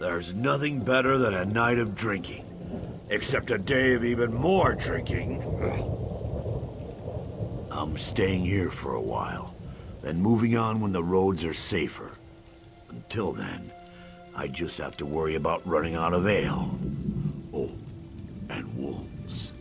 There's nothing better than a night of drinking. Except a day of even more drinking. I'm staying here for a while, then moving on when the roads are safer. Until then, I just have to worry about running out of ale. Oh, and wolves.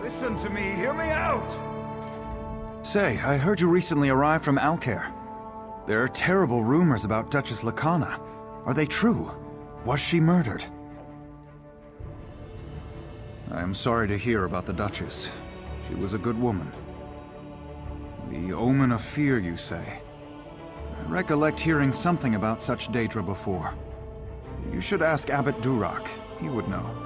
Listen to me, hear me out! Say, I heard you recently arrived from Alcair. There are terrible rumors about Duchess Lacana. Are they true? Was she murdered? I am sorry to hear about the Duchess. She was a good woman. The omen of fear, you say? I recollect hearing something about such Daedra before. You should ask Abbot Durak. He would know.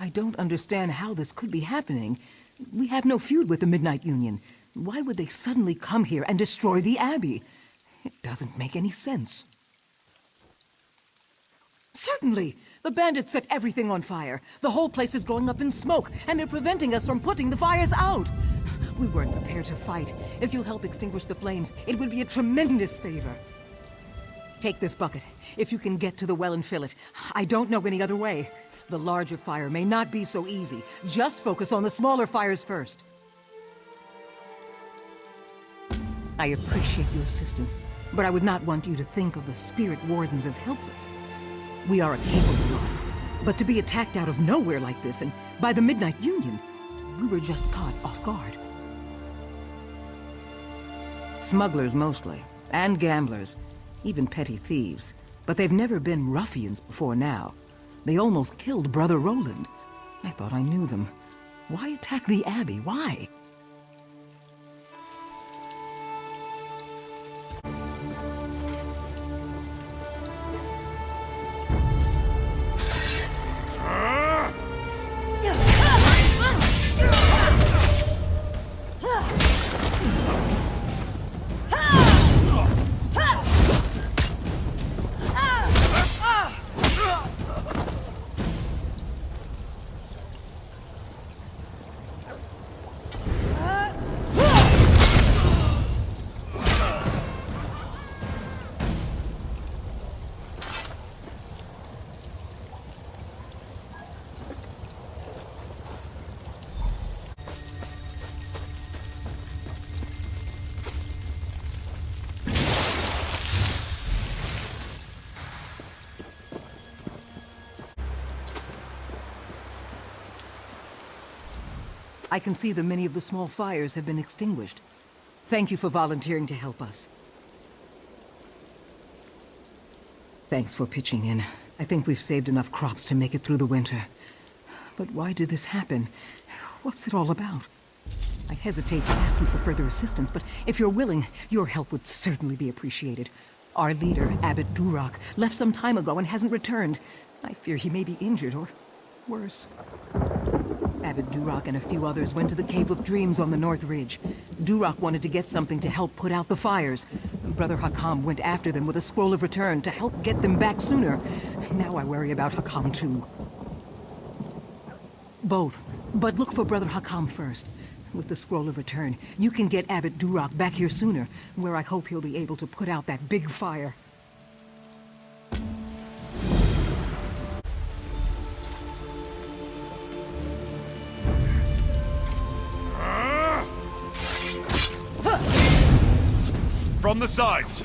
I don't understand how this could be happening. We have no feud with the Midnight Union. Why would they suddenly come here and destroy the Abbey? It doesn't make any sense. Certainly! The bandits set everything on fire. The whole place is going up in smoke, and they're preventing us from putting the fires out. We weren't prepared to fight. If you'll help extinguish the flames, it would be a tremendous favor. Take this bucket. If you can get to the well and fill it. I don't know any other way. The larger fire may not be so easy. Just focus on the smaller fires first. I appreciate your assistance, but I would not want you to think of the Spirit Wardens as helpless. We are a capable lot, but to be attacked out of nowhere like this, and by the Midnight Union, we were just caught off guard. Smugglers mostly, and gamblers, even petty thieves, but they've never been ruffians before now. They almost killed Brother Roland. I thought I knew them. Why attack the Abbey? Why? I can see that many of the small fires have been extinguished. Thank you for volunteering to help us. Thanks for pitching in. I think we've saved enough crops to make it through the winter. But why did this happen? What's it all about? I hesitate to ask you for further assistance, but if you're willing, your help would certainly be appreciated. Our leader, Abbot Durak, left some time ago and hasn't returned. I fear he may be injured or worse. Abbot Durak and a few others went to the Cave of Dreams on the North Ridge. Durak wanted to get something to help put out the fires. Brother Hakam went after them with a scroll of return to help get them back sooner. Now I worry about Hakam too. Both, but look for Brother Hakam first. With the scroll of return, you can get Abbot Durak back here sooner, where I hope he'll be able to put out that big fire. from the sides!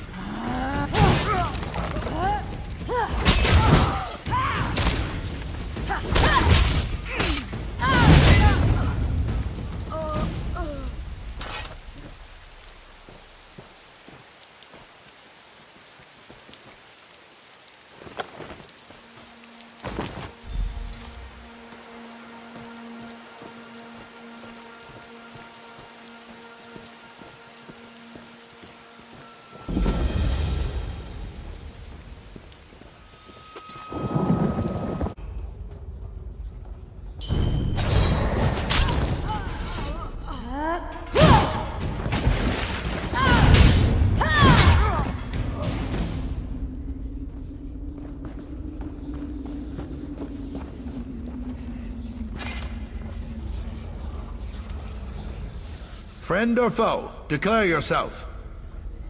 Friend or foe, declare yourself.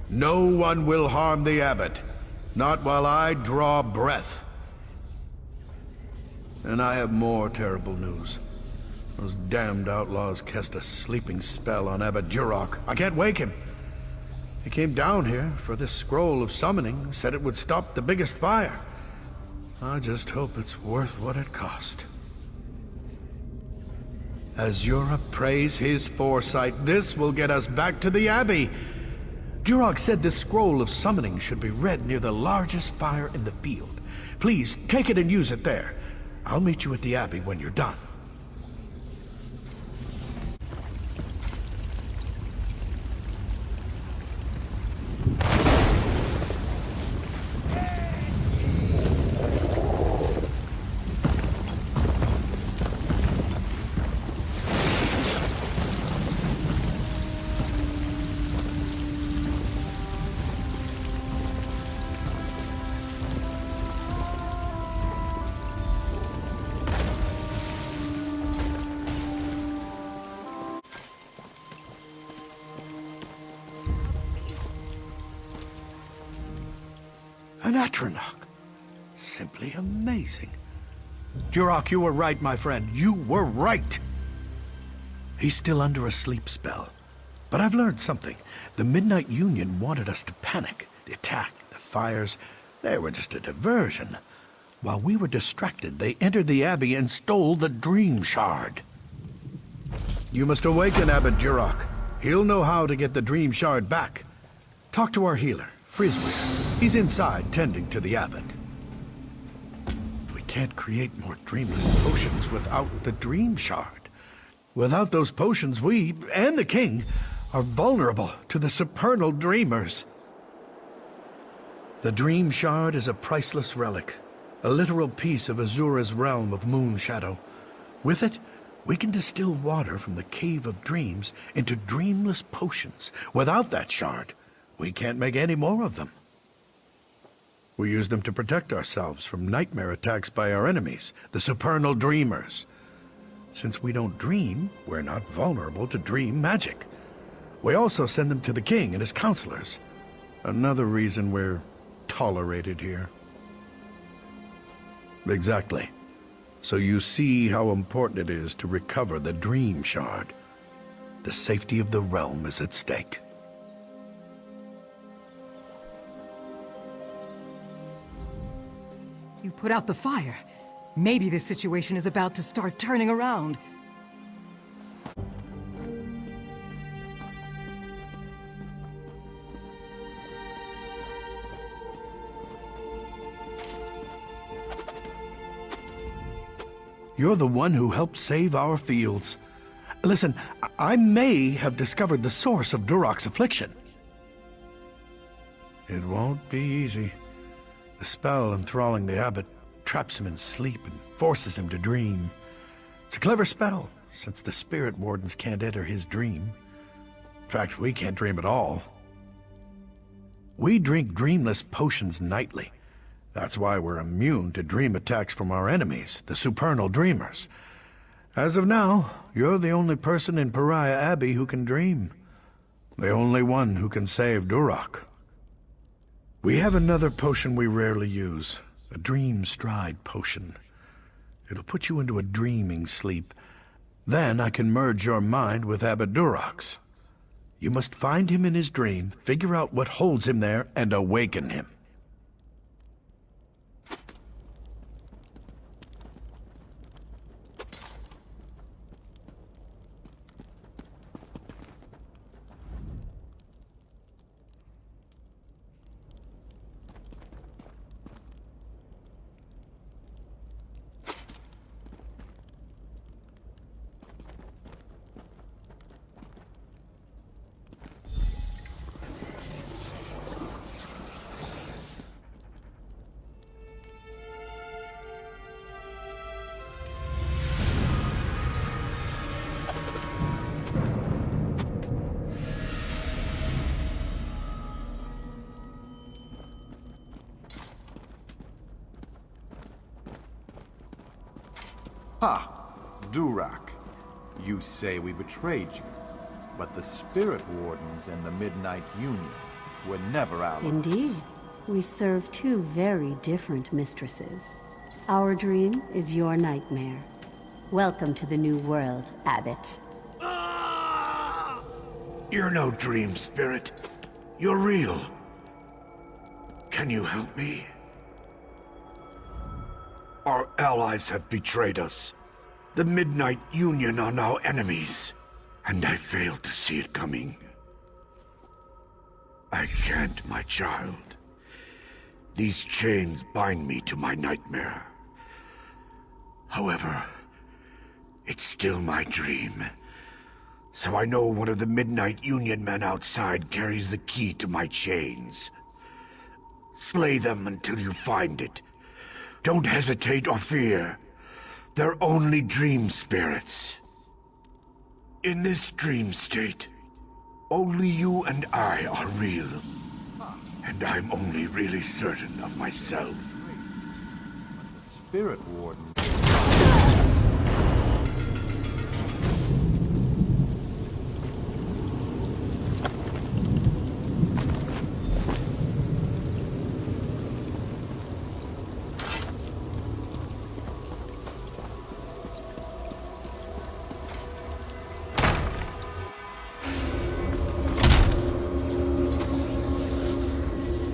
No one will harm the abbot, not while I draw breath. And I have more terrible news. Those damned outlaws cast a sleeping spell on Abbot Duroc. I can't wake him. He came down here for this scroll of summoning, said it would stop the biggest fire. I just hope it's worth what it cost. As Europe praise his foresight, this will get us back to the Abbey. Duroc said this scroll of summoning should be read near the largest fire in the field. Please, take it and use it there. I'll meet you at the Abbey when you're done. An Atronach. Simply amazing. Duroc, you were right, my friend. You were right. He's still under a sleep spell. But I've learned something. The Midnight Union wanted us to panic. The attack, the fires, they were just a diversion. While we were distracted, they entered the Abbey and stole the Dream Shard. You must awaken Abbot Duroc. He'll know how to get the Dream Shard back. Talk to our healer, Friswick. He's inside, tending to the abbot. We can't create more dreamless potions without the Dream Shard. Without those potions, we, and the king, are vulnerable to the supernal dreamers. The Dream Shard is a priceless relic, a literal piece of Azura's realm of moon shadow. With it, we can distill water from the Cave of Dreams into dreamless potions. Without that shard, we can't make any more of them. We use them to protect ourselves from nightmare attacks by our enemies, the supernal dreamers. Since we don't dream, we're not vulnerable to dream magic. We also send them to the king and his counselors. Another reason we're tolerated here. Exactly. So you see how important it is to recover the Dream Shard. The safety of the realm is at stake. You put out the fire. Maybe this situation is about to start turning around. You're the one who helped save our fields. Listen, I may have discovered the source of Duroc's affliction. It won't be easy. The spell enthralling the abbot traps him in sleep and forces him to dream. It's a clever spell, since the spirit wardens can't enter his dream. In fact, we can't dream at all. We drink dreamless potions nightly. That's why we're immune to dream attacks from our enemies, the supernal dreamers. As of now, you're the only person in Pariah Abbey who can dream. The only one who can save Duroc. We have another potion we rarely use, a Dream Stride potion. It'll put you into a dreaming sleep. Then I can merge your mind with Abbot Duroc's. You must find him in his dream, figure out what holds him there, and awaken him. Ha! Durak, you say we betrayed you, but the Spirit Wardens and the Midnight Union were never allies. Indeed. We serve two very different mistresses. Our dream is your nightmare. Welcome to the new world, Abbot. You're no dream spirit. You're real. Can you help me? Our allies have betrayed us. The Midnight Union are now enemies, and I failed to see it coming. I can't, my child. These chains bind me to my nightmare. However, it's still my dream. So I know one of the Midnight Union men outside carries the key to my chains. Slay them until you find it. Don't hesitate or fear. They're only dream spirits. In this dream state, only you and I are real. And I'm only really certain of myself. The Spirit Warden.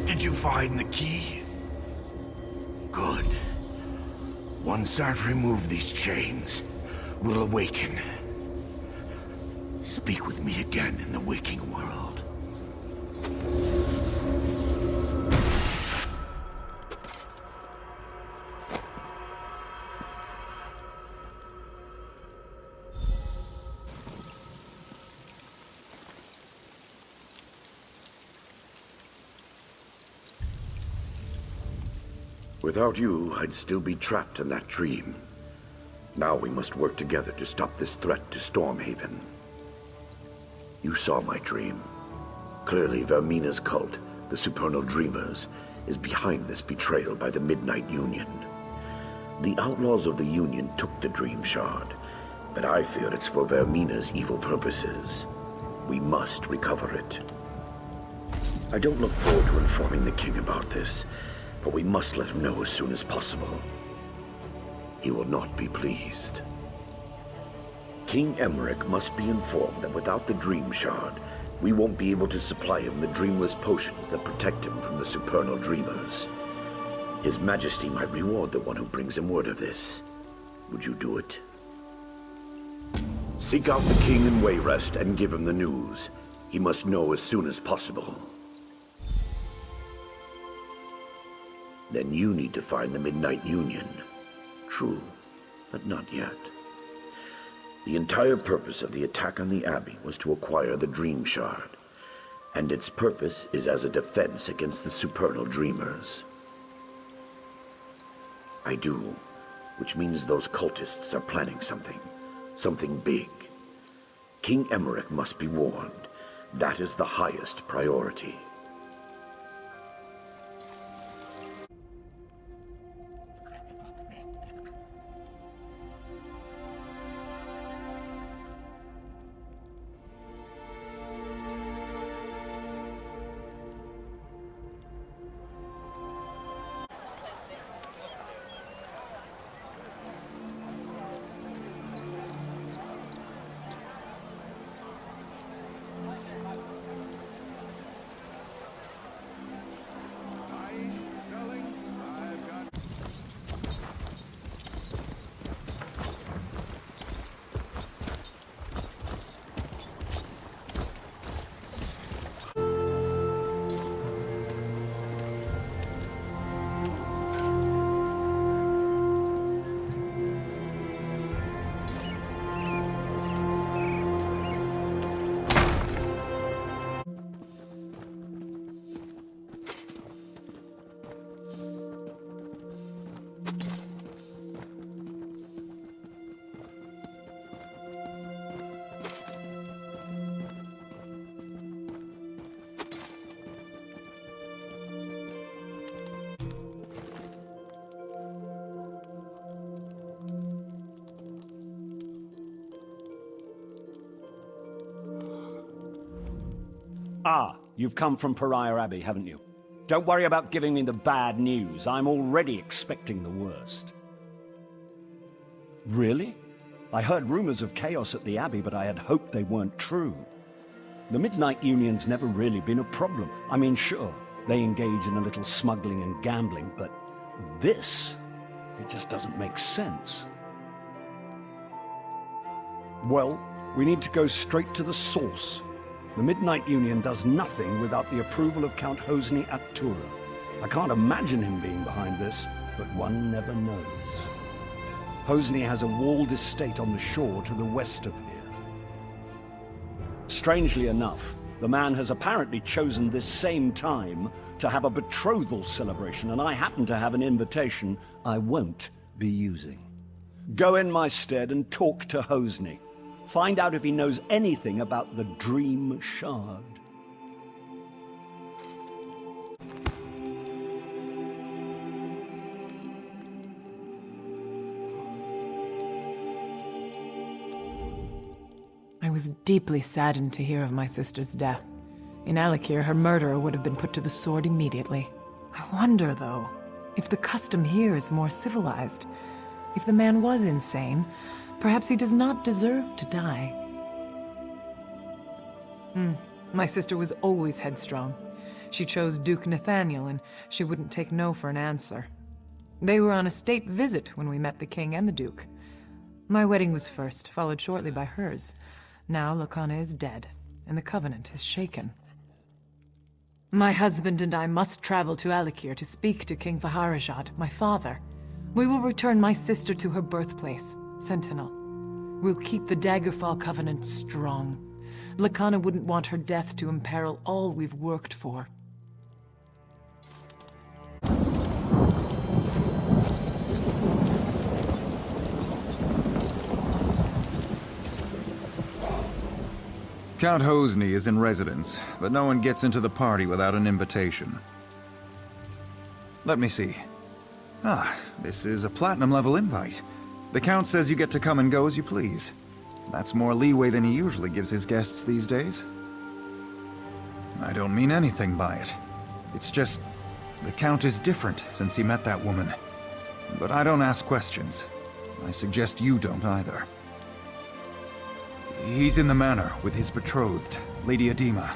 Did you find the key? Good. Once I've removed these chains, we'll awaken. Speak with me again in the waking world. Without you, I'd still be trapped in that dream. Now we must work together to stop this threat to Stormhaven. You saw my dream. Clearly, Vermina's cult, the Supernal Dreamers, is behind this betrayal by the Midnight Union. The outlaws of the Union took the Dream Shard, but I fear it's for Vermina's evil purposes. We must recover it. I don't look forward to informing the king about this, but we must let him know as soon as possible. He will not be pleased. King Emmerich must be informed that without the Dream Shard, we won't be able to supply him the dreamless potions that protect him from the Supernal Dreamers. His Majesty might reward the one who brings him word of this. Would you do it? Seek out the king in Wayrest and give him the news. He must know as soon as possible. Then you need to find the Midnight Union. True, but not yet. The entire purpose of the attack on the Abbey was to acquire the Dream Shard, and its purpose is as a defense against the Supernal Dreamers. I do, which means those cultists are planning something big. King Emmerich must be warned. That is the highest priority. Ah, you've come from Pariah Abbey, haven't you? Don't worry about giving me the bad news. I'm already expecting the worst. Really? I heard rumors of chaos at the Abbey, but I had hoped they weren't true. The Midnight Union's never really been a problem. I mean, sure, they engage in a little smuggling and gambling, but this, it just doesn't make sense. Well, we need to go straight to the source. The Midnight Union does nothing without the approval of Count Hosni at Tura. I can't imagine him being behind this, but one never knows. Hosni has a walled estate on the shore to the west of here. Strangely enough, the man has apparently chosen this same time to have a betrothal celebration, and I happen to have an invitation I won't be using. Go in my stead and talk to Hosni. Find out if he knows anything about the Dream Shard. I was deeply saddened to hear of my sister's death. In Alikir, her murderer would have been put to the sword immediately. I wonder, though, if the custom here is more civilized. If the man was insane, perhaps he does not deserve to die. My sister was always headstrong. She chose Duke Nathaniel, and she wouldn't take no for an answer. They were on a state visit when we met the king and the duke. My wedding was first, followed shortly by hers. Now Lakana is dead, and the Covenant is shaken. My husband and I must travel to Alikir to speak to King Vaharajad, my father. We will return my sister to her birthplace, Sentinel. We'll keep the Daggerfall Covenant strong. Lakana wouldn't want her death to imperil all we've worked for. Count Hosni is in residence, but no one gets into the party without an invitation. Let me see. Ah, this is a platinum-level invite. The Count says you get to come and go as you please. That's more leeway than he usually gives his guests these days. I don't mean anything by it. It's just, the Count is different since he met that woman. But I don't ask questions. I suggest you don't either. He's in the manor with his betrothed, Lady Edema.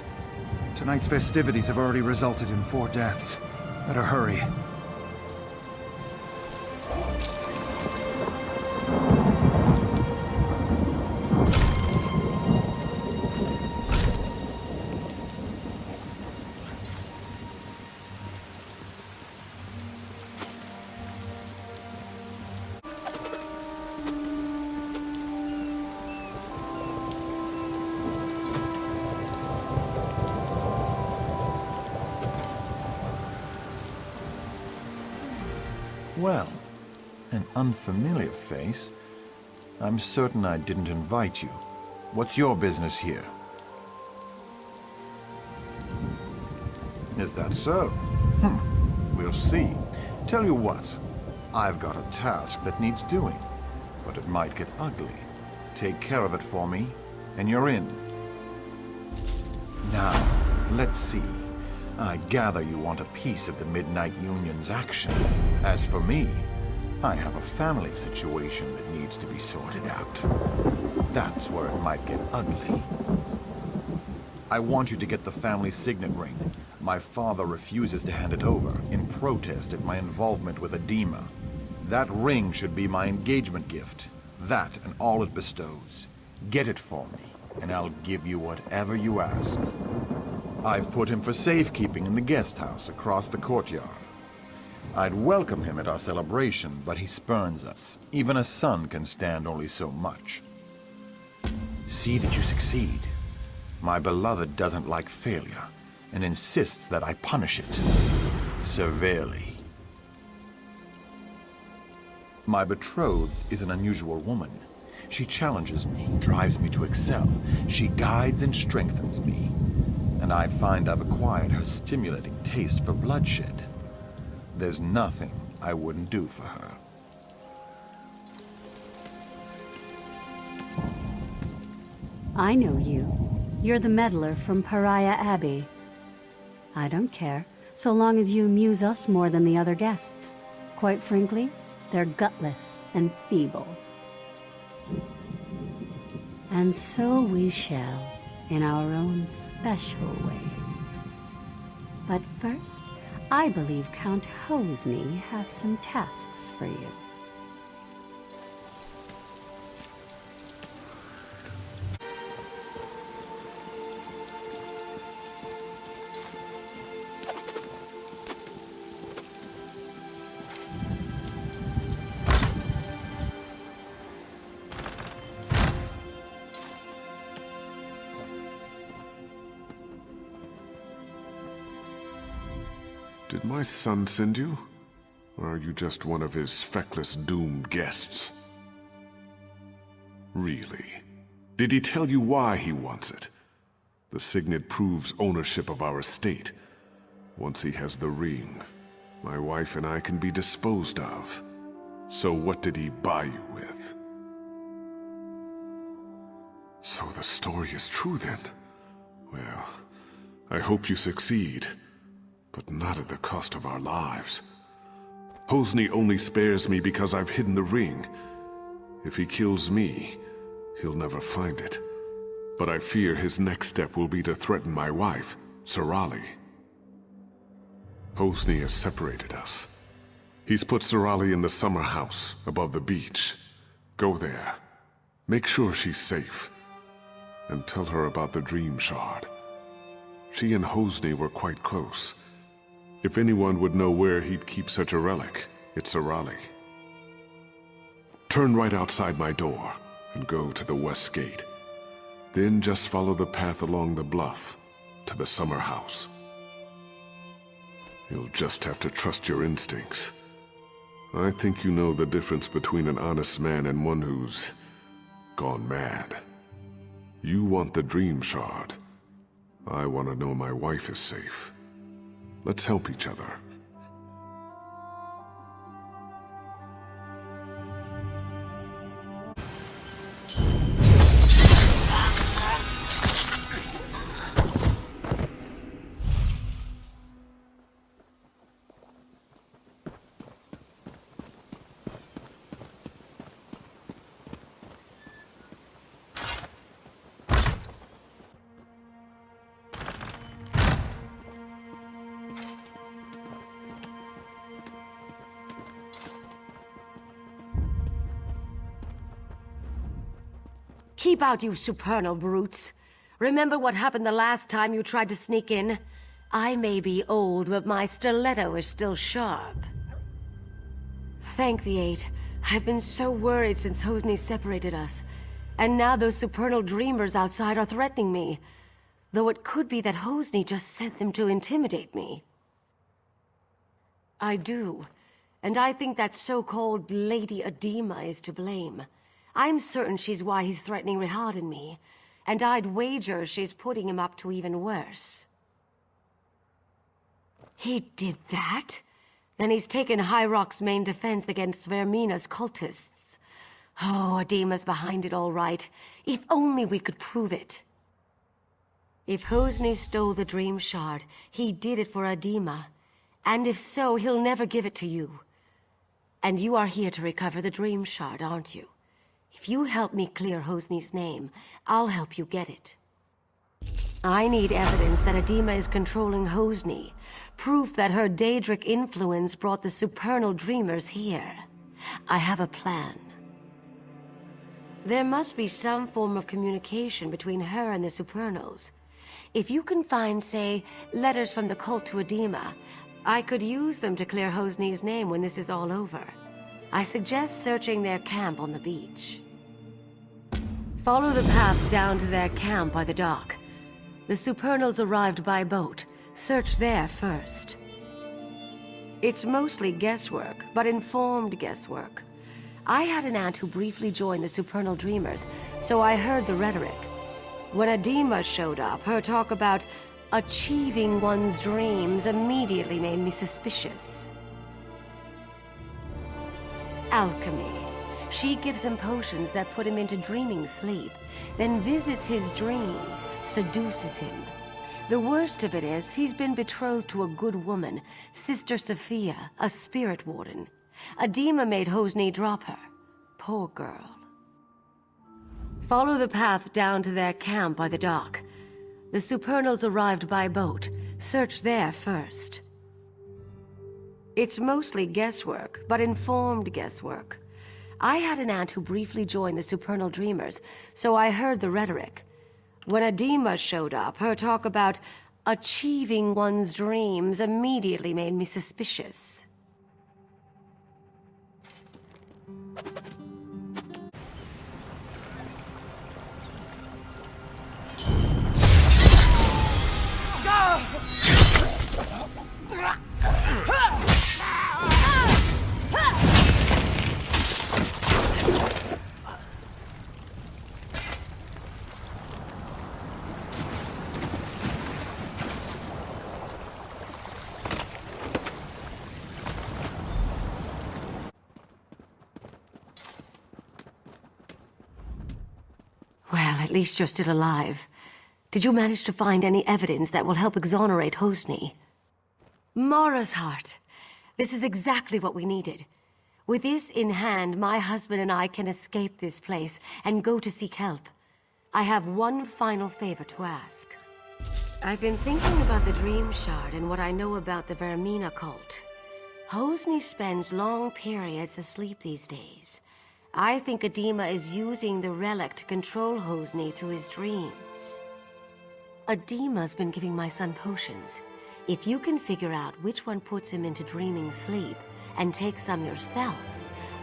Tonight's festivities have already resulted in 4 deaths. Better hurry. Well, an unfamiliar face. I'm certain I didn't invite you. What's your business here? Is that so? We'll see. Tell you what, I've got a task that needs doing, but it might get ugly. Take care of it for me, and you're in. Now, let's see. I gather you want a piece of the Midnight Union's action. As for me, I have a family situation that needs to be sorted out. That's where it might get ugly. I want you to get the family signet ring. My father refuses to hand it over in protest at my involvement with Edema. That ring should be my engagement gift. That and all it bestows. Get it for me, and I'll give you whatever you ask. I've put him for safekeeping in the guest house across the courtyard. I'd welcome him at our celebration, but he spurns us. Even a son can stand only so much. See that you succeed. My beloved doesn't like failure, and insists that I punish it severely. My betrothed is an unusual woman. She challenges me, drives me to excel. She guides and strengthens me. And I find I've acquired her stimulating taste for bloodshed. There's nothing I wouldn't do for her. I know you. You're the meddler from Pariah Abbey. I don't care, so long as you amuse us more than the other guests. Quite frankly, they're gutless and feeble. And so we shall, in our own special way. But first, I believe Count Hosni has some tasks for you. Did my son send you? Or are you just one of his feckless, doomed guests? Really? Did he tell you why he wants it? The signet proves ownership of our estate. Once he has the ring, my wife and I can be disposed of. So what did he buy you with? So the story is true then? Well, I hope you succeed. But not at the cost of our lives. Hosni only spares me because I've hidden the ring. If he kills me, he'll never find it. But I fear his next step will be to threaten my wife, Sorali. Hosni has separated us. He's put Sorali in the summer house above the beach. Go there. Make sure she's safe. And tell her about the Dream Shard. She and Hosni were quite close. If anyone would know where he'd keep such a relic, it's Sorali. Turn right outside my door and go to the west gate. Then just follow the path along the bluff to the summer house. You'll just have to trust your instincts. I think you know the difference between an honest man and one who's gone mad. You want the Dream Shard. I want to know my wife is safe. Let's help each other. Keep out, you supernal brutes. Remember what happened the last time you tried to sneak in? I may be old, but my stiletto is still sharp. Thank the Eight. I've been so worried since Hosni separated us. And now those supernal dreamers outside are threatening me. Though it could be that Hosni just sent them to intimidate me. I do. And I think that so-called Lady Adema is to blame. I'm certain she's why he's threatening Rihad and me, and I'd wager she's putting him up to even worse. He did that? Then he's taken High Rock's main defense against Vermina's cultists. Oh, Adema's behind it all right. If only we could prove it. If Hosni stole the Dream Shard, he did it for Adema. And if so, he'll never give it to you. And you are here to recover the Dream Shard, aren't you? If you help me clear Hosni's name, I'll help you get it. I need evidence that Adema is controlling Hosni. Proof that her Daedric influence brought the supernal dreamers here. I have a plan. There must be some form of communication between her and the supernals. If you can find, say, letters from the cult to Adema, I could use them to clear Hosni's name when this is all over. I suggest searching their camp on the beach. Follow the path down to their camp by the dock. The supernals arrived by boat. Search there first. It's mostly guesswork, but informed guesswork. I had an aunt who briefly joined the supernal dreamers, so I heard the rhetoric. When Adema showed up, her talk about achieving one's dreams immediately made me suspicious. Alchemy. She gives him potions that put him into dreaming sleep, then visits his dreams, seduces him. The worst of it is, he's been betrothed to a good woman, Sister Sophia, a spirit warden. Adema made Hosni drop her. Poor girl. Follow the path down to their camp by the dock. The Supernals arrived by boat. Search there first. It's mostly guesswork, but informed guesswork. I had an aunt who briefly joined the Supernal Dreamers, so I heard the rhetoric. When Adema showed up, her talk about achieving one's dreams immediately made me suspicious. Well, at least you're still alive. Did you manage to find any evidence that will help exonerate Hosni? Mara's heart. This is exactly what we needed. With this in hand, my husband and I can escape this place and go to seek help. I have one final favor to ask. I've been thinking about the Dream Shard and what I know about the Vermina cult. Hosni spends long periods asleep these days. I think Adema is using the relic to control Hosni through his dreams. Adema's been giving my son potions. If you can figure out which one puts him into dreaming sleep, and take some yourself,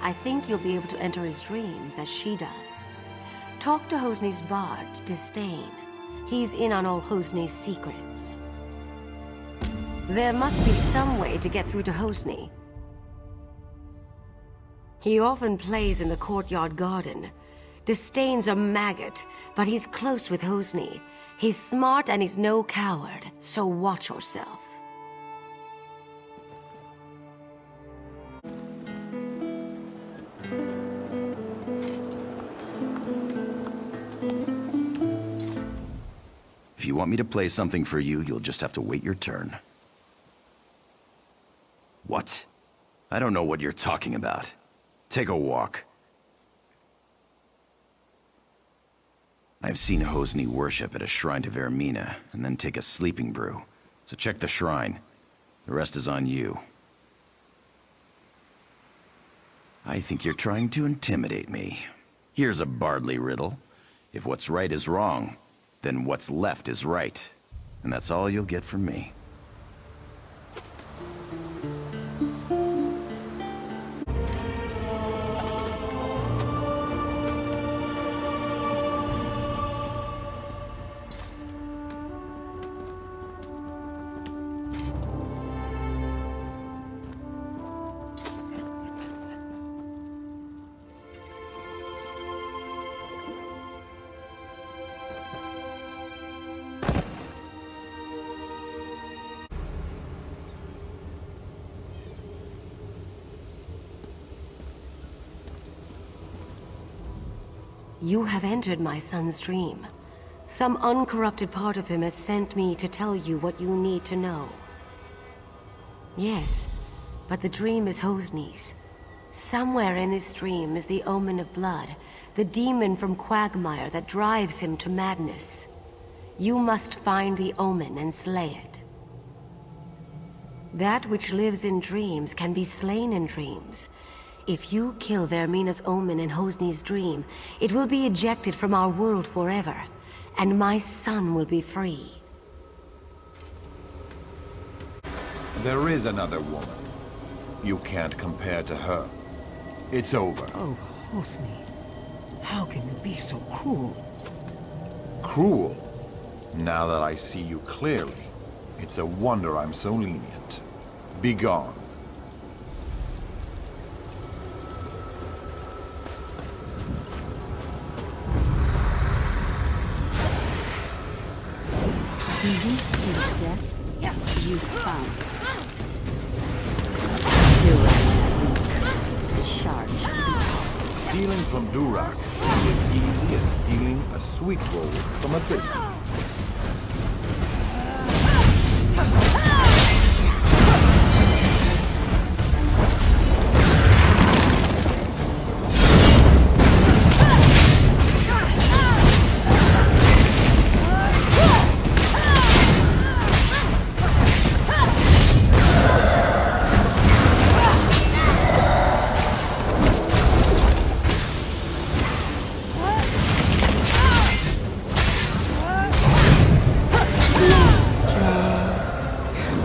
I think you'll be able to enter his dreams as she does. Talk to Hosni's bard, Disdain. He's in on all Hosni's secrets. There must be some way to get through to Hosni. He often plays in the courtyard garden. Disdain's a maggot, but he's close with Hosni. He's smart and he's no coward, so watch yourself. If you want me to play something for you, you'll just have to wait your turn. What? I don't know what you're talking about. Take a walk. I've seen Hosni worship at a shrine to Vermina, and then take a sleeping brew. So check the shrine. The rest is on you. I think you're trying to intimidate me. Here's a Bardley riddle. If what's right is wrong, then what's left is right. And that's all you'll get from me. You have entered my son's dream. Some uncorrupted part of him has sent me to tell you what you need to know. Yes, but the dream is Hosni's. Somewhere in this dream is the Omen of Blood, the demon from Quagmire that drives him to madness. You must find the Omen and slay it. That which lives in dreams can be slain in dreams. If you kill Vermina's Omen in Hosni's dream, it will be ejected from our world forever, and my son will be free. There is another woman. You can't compare to her. It's over. Oh, Hosni. How can you be so cruel? Cruel? Now that I see you clearly, it's a wonder I'm so lenient. Be gone. Do you see death? You found it. Durance weak. Charge. Stealing from Durak can be as easy as stealing a sweet roll from a baby.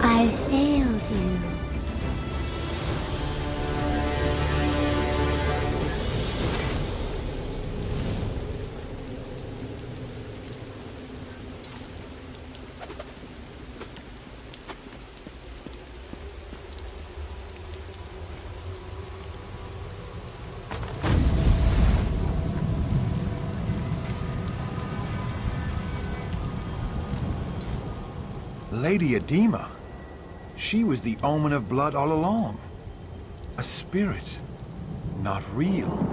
I failed you. Lady Edema. She was the omen of blood all along. A spirit, not real.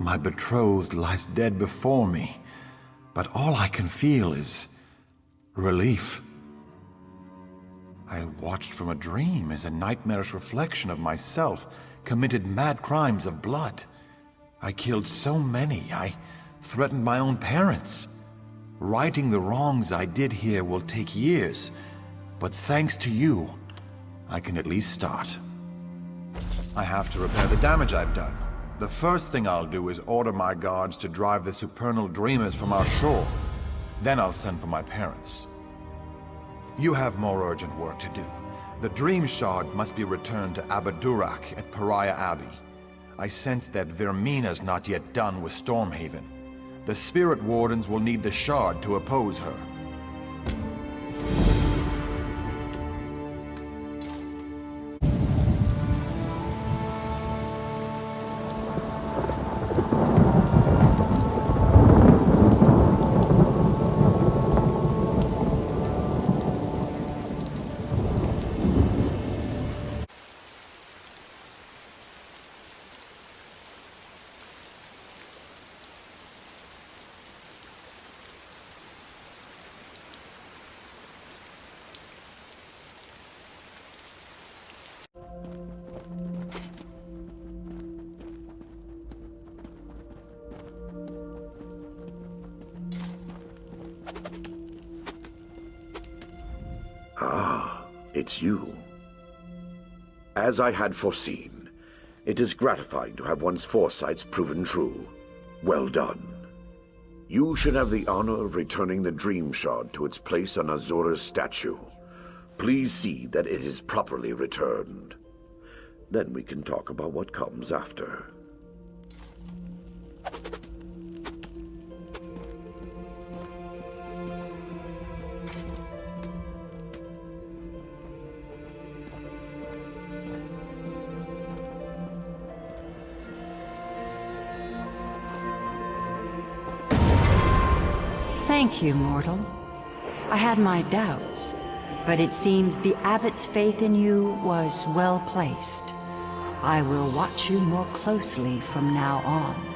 My betrothed lies dead before me, but all I can feel is relief. I watched from a dream as a nightmarish reflection of myself committed mad crimes of blood. I killed so many, I threatened my own parents. Righting the wrongs I did here will take years, but thanks to you, I can at least start. I have to repair the damage I've done. The first thing I'll do is order my guards to drive the supernal dreamers from our shore. Then I'll send for my parents. You have more urgent work to do. The Dream Shard must be returned to Abadurak at Pariah Abbey. I sense that Vermina's not yet done with Stormhaven. The Spirit Wardens will need the Shard to oppose her. It's you. As I had foreseen, it is gratifying to have one's foresights proven true. Well done. You should have the honor of returning the Dream Shard to its place on Azura's statue. Please see that it is properly returned. Then we can talk about what comes after. Thank you, mortal. I had my doubts, but it seems the abbot's faith in you was well placed. I will watch you more closely from now on.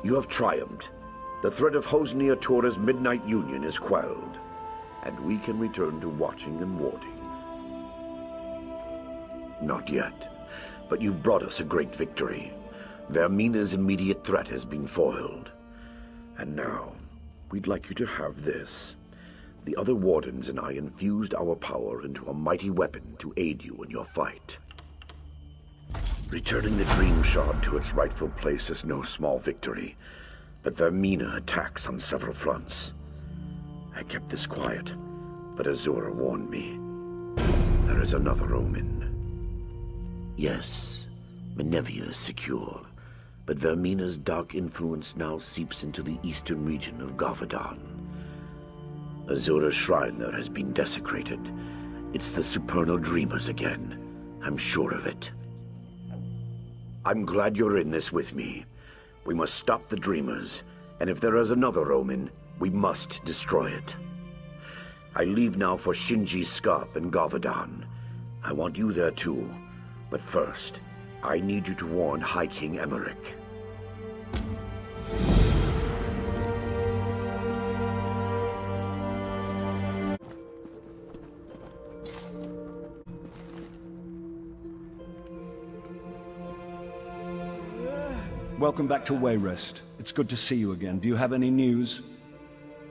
You have triumphed. The threat of Hosni Atora's Midnight Union is quelled, and we can return to watching and warding. Not yet, but you've brought us a great victory. Vermina's immediate threat has been foiled. And now, we'd like you to have this. The other Wardens and I infused our power into a mighty weapon to aid you in your fight. Returning the Dream Shard to its rightful place is no small victory, but Vermina attacks on several fronts. I kept this quiet, but Azura warned me. There is another omen. Yes, Menevia is secure, but Vermina's dark influence now seeps into the eastern region of Gavadon. Azura's shrine there has been desecrated. It's the supernal dreamers again. I'm sure of it. I'm glad you're in this with me. We must stop the dreamers, and if there is another omen, we must destroy it. I leave now for Shinji's Scarp in Gavadon. I want you there too, but first, I need you to warn High King Emmerich. Welcome back to Wayrest. It's good to see you again. Do you have any news?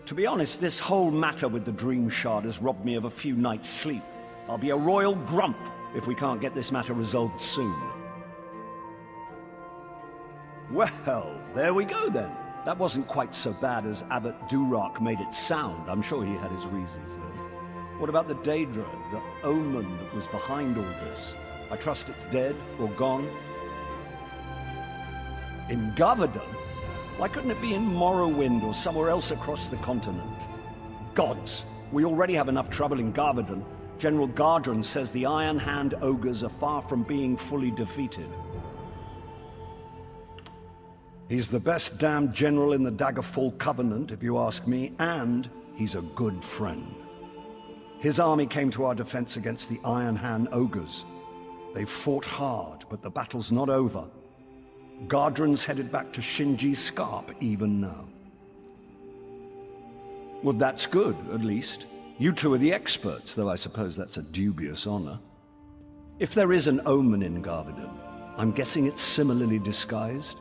To be honest, this whole matter with the Dream Shard has robbed me of a few nights' sleep. I'll be a royal grump if we can't get this matter resolved soon. Well, there we go then. That wasn't quite so bad as Abbot Durak made it sound. I'm sure he had his reasons, though. What about the Daedra, the omen that was behind all this? I trust it's dead or gone? In Gavadon? Why couldn't it be in Morrowind or somewhere else across the continent? Gods! We already have enough trouble in Gavadon. General Gardren says the Iron Hand ogres are far from being fully defeated. He's the best damned general in the Daggerfall Covenant, if you ask me, and he's a good friend. His army came to our defense against the Iron Hand ogres. They fought hard, but the battle's not over. Gardren's headed back to Shinji's Scarp even now. Well, that's good, at least. You two are the experts, though I suppose that's a dubious honor. If there is an omen in Gavadon, I'm guessing it's similarly disguised.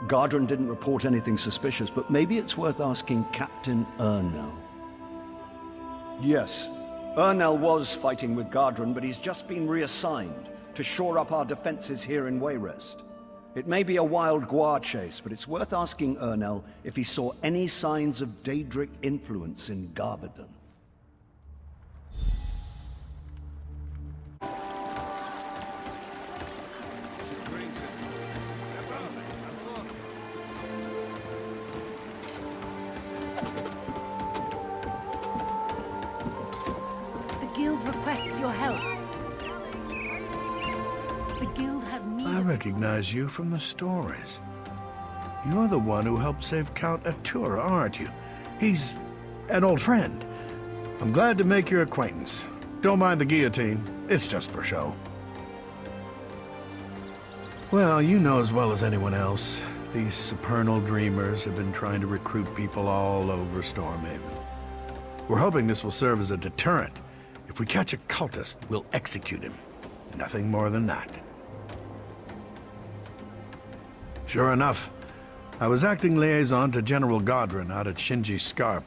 Gardren didn't report anything suspicious, but maybe it's worth asking Captain Ernell. Yes, Ernell was fighting with Gardren, but he's just been reassigned to shore up our defenses here in Wayrest. It may be a wild guar chase, but it's worth asking Ernell if he saw any signs of Daedric influence in Gavadon. The Guild requests your help. The Guild has need I recognize you from the stories. You're the one who helped save Count Atura, aren't you? He's an old friend. I'm glad to make your acquaintance. Don't mind the guillotine. It's just for show. Well, you know as well as anyone else, these supernal dreamers have been trying to recruit people all over Stormhaven. We're hoping this will serve as a deterrent. If we catch a cultist, we'll execute him. Nothing more than that. Sure enough, I was acting liaison to General Gardren out at Shinji's Scarp,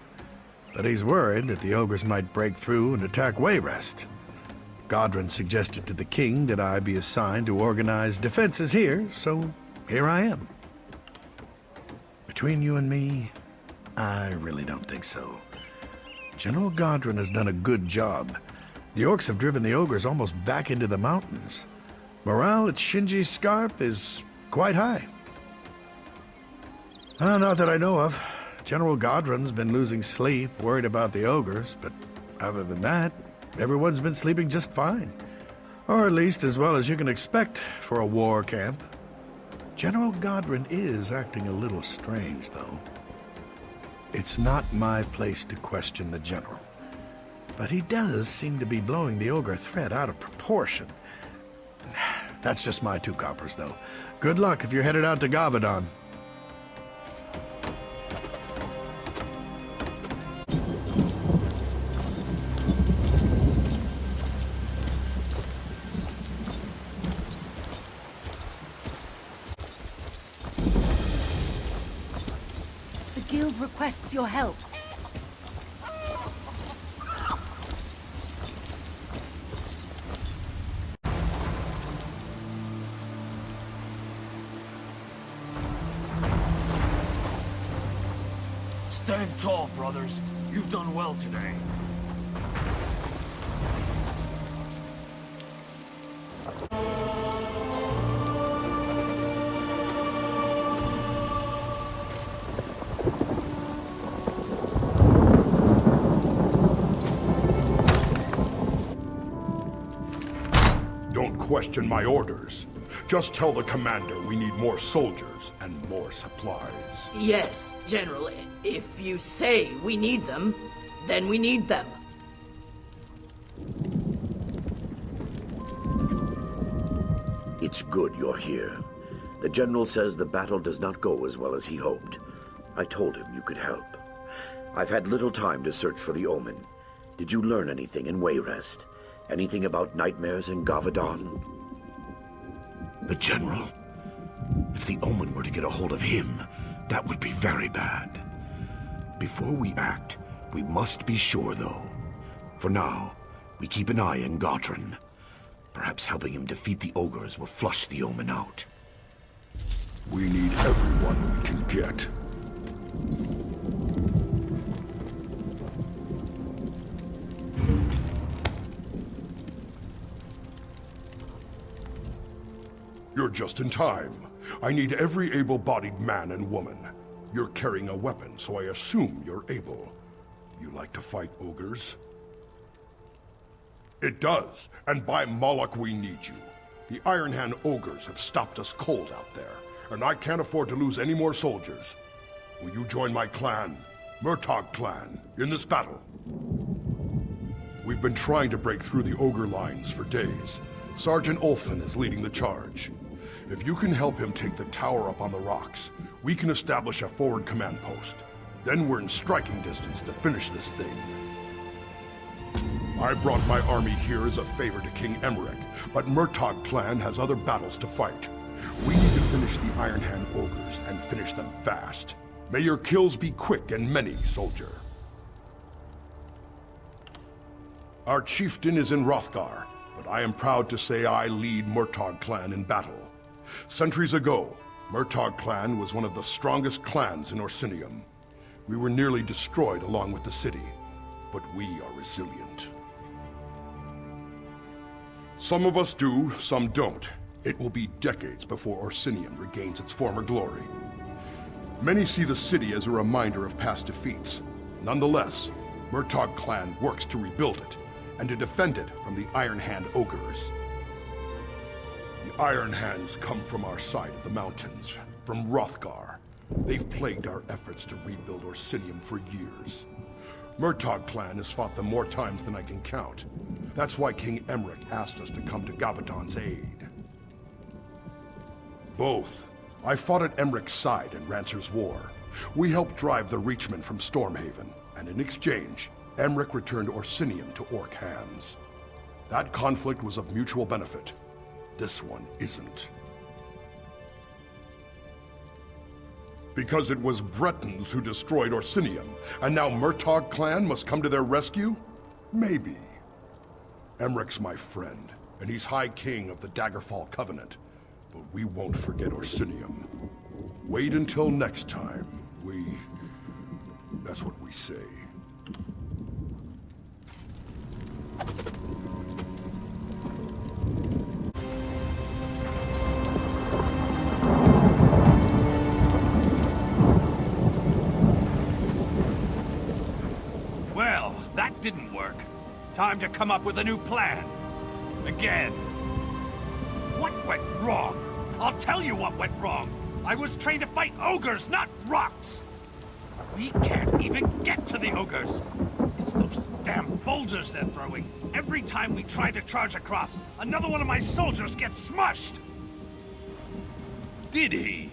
but he's worried that the ogres might break through and attack Wayrest. Gardren suggested to the king that I be assigned to organize defenses here, so here I am. Between you and me, I really don't think so. General Gardren has done a good job. The orcs have driven the ogres almost back into the mountains. Morale at Shinji's Scarp is quite high. Not that I know of. General Gardren's been losing sleep, worried about the ogres, but other than that, everyone's been sleeping just fine. Or at least as well as you can expect for a war camp. General Gardren is acting a little strange, though. It's not my place to question the general, but he does seem to be blowing the ogre threat out of proportion. That's just my 2 coppers, though. Good luck if you're headed out to Gavadon. guild requests your help. Stand tall, brothers. You've done well today. Don't question my orders. Just tell the commander we need more soldiers and more supplies. Yes, General. If you say we need them, then we need them. It's good you're here. The General says the battle does not go as well as he hoped. I told him you could help. I've had little time to search for the Omen. Did you learn anything in Wayrest? Anything about nightmares in Gavadon? The General? If the Omen were to get a hold of him, that would be very bad. Before we act, we must be sure, though. For now, we keep an eye on Godrun. Perhaps helping him defeat the ogres will flush the Omen out. We need everyone we can get. You're just in time. I need every able-bodied man and woman. You're carrying a weapon, so I assume you're able. You like to fight ogres? It does, and by Moloch we need you. The Iron Hand ogres have stopped us cold out there, and I can't afford to lose any more soldiers. Will you join my clan, Murtagh clan, in this battle? We've been trying to break through the ogre lines for days. Sergeant Ulfin is leading the charge. If you can help him take the tower up on the rocks, we can establish a forward command post. Then we're in striking distance to finish this thing. I brought my army here as a favor to King Emmerich, but Murtagh clan has other battles to fight. We need to finish the Iron Hand ogres and finish them fast. May your kills be quick and many, soldier. Our chieftain is in Hrothgar, but I am proud to say I lead Murtagh clan in battle. Centuries ago, Murtagh clan was one of the strongest clans in Orsinium. We were nearly destroyed along with the city, but we are resilient. Some of us do, some don't. It will be decades before Orsinium regains its former glory. Many see the city as a reminder of past defeats. Nonetheless, Murtagh clan works to rebuild it and to defend it from the Iron Hand ogres. The Iron Hands come from our side of the mountains, from Hrothgar. They've plagued our efforts to rebuild Orsinium for years. Murtagh clan has fought them more times than I can count. That's why King Emmerich asked us to come to Gavadon's aid. Both. I fought at Emmerich's side in Rancer's War. We helped drive the Reachmen from Stormhaven, and in exchange, Emmerich returned Orsinium to Orc hands. That conflict was of mutual benefit. This one isn't. Because it was Bretons who destroyed Orsinium, and now Murtagh clan must come to their rescue? Maybe. Emmerich's my friend, and he's High King of the Daggerfall Covenant. But we won't forget Orsinium. Wait until next time. That's what we say. Well, that didn't work. Time to come up with a new plan. Again. What went wrong? I'll tell you what went wrong. I was trained to fight ogres, not rocks. We can't even get to the ogres. It's those damn boulders they're throwing. Every time we try to charge across, another one of my soldiers gets smushed. Did he?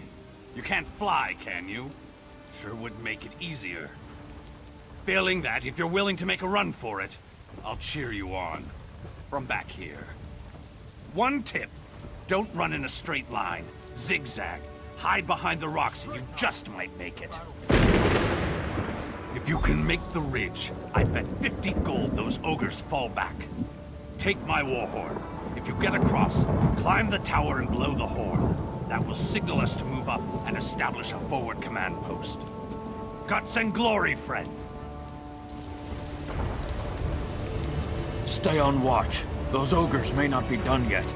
You can't fly, can you? Sure would make it easier. Failing that, if you're willing to make a run for it, I'll cheer you on. From back here. One tip. Don't run in a straight line. Zigzag. Hide behind the rocks and you just might make it. If you can make the ridge, I bet 50 gold those ogres fall back. Take my war horn. If you get across, climb the tower and blow the horn. That will signal us to move up and establish a forward command post. Guts and glory, friend. Stay on watch. Those ogres may not be done yet.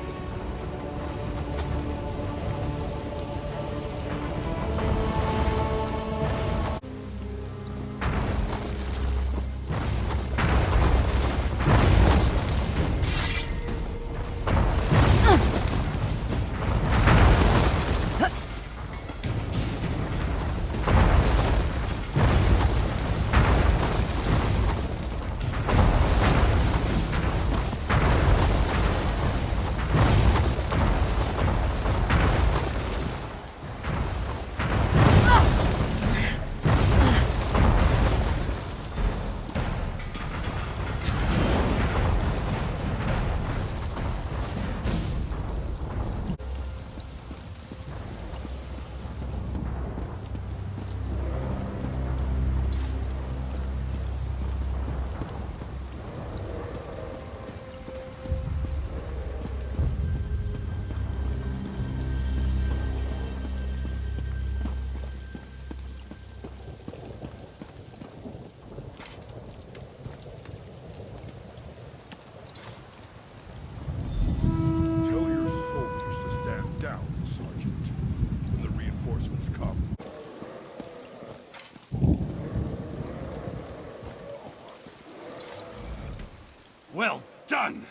Well done!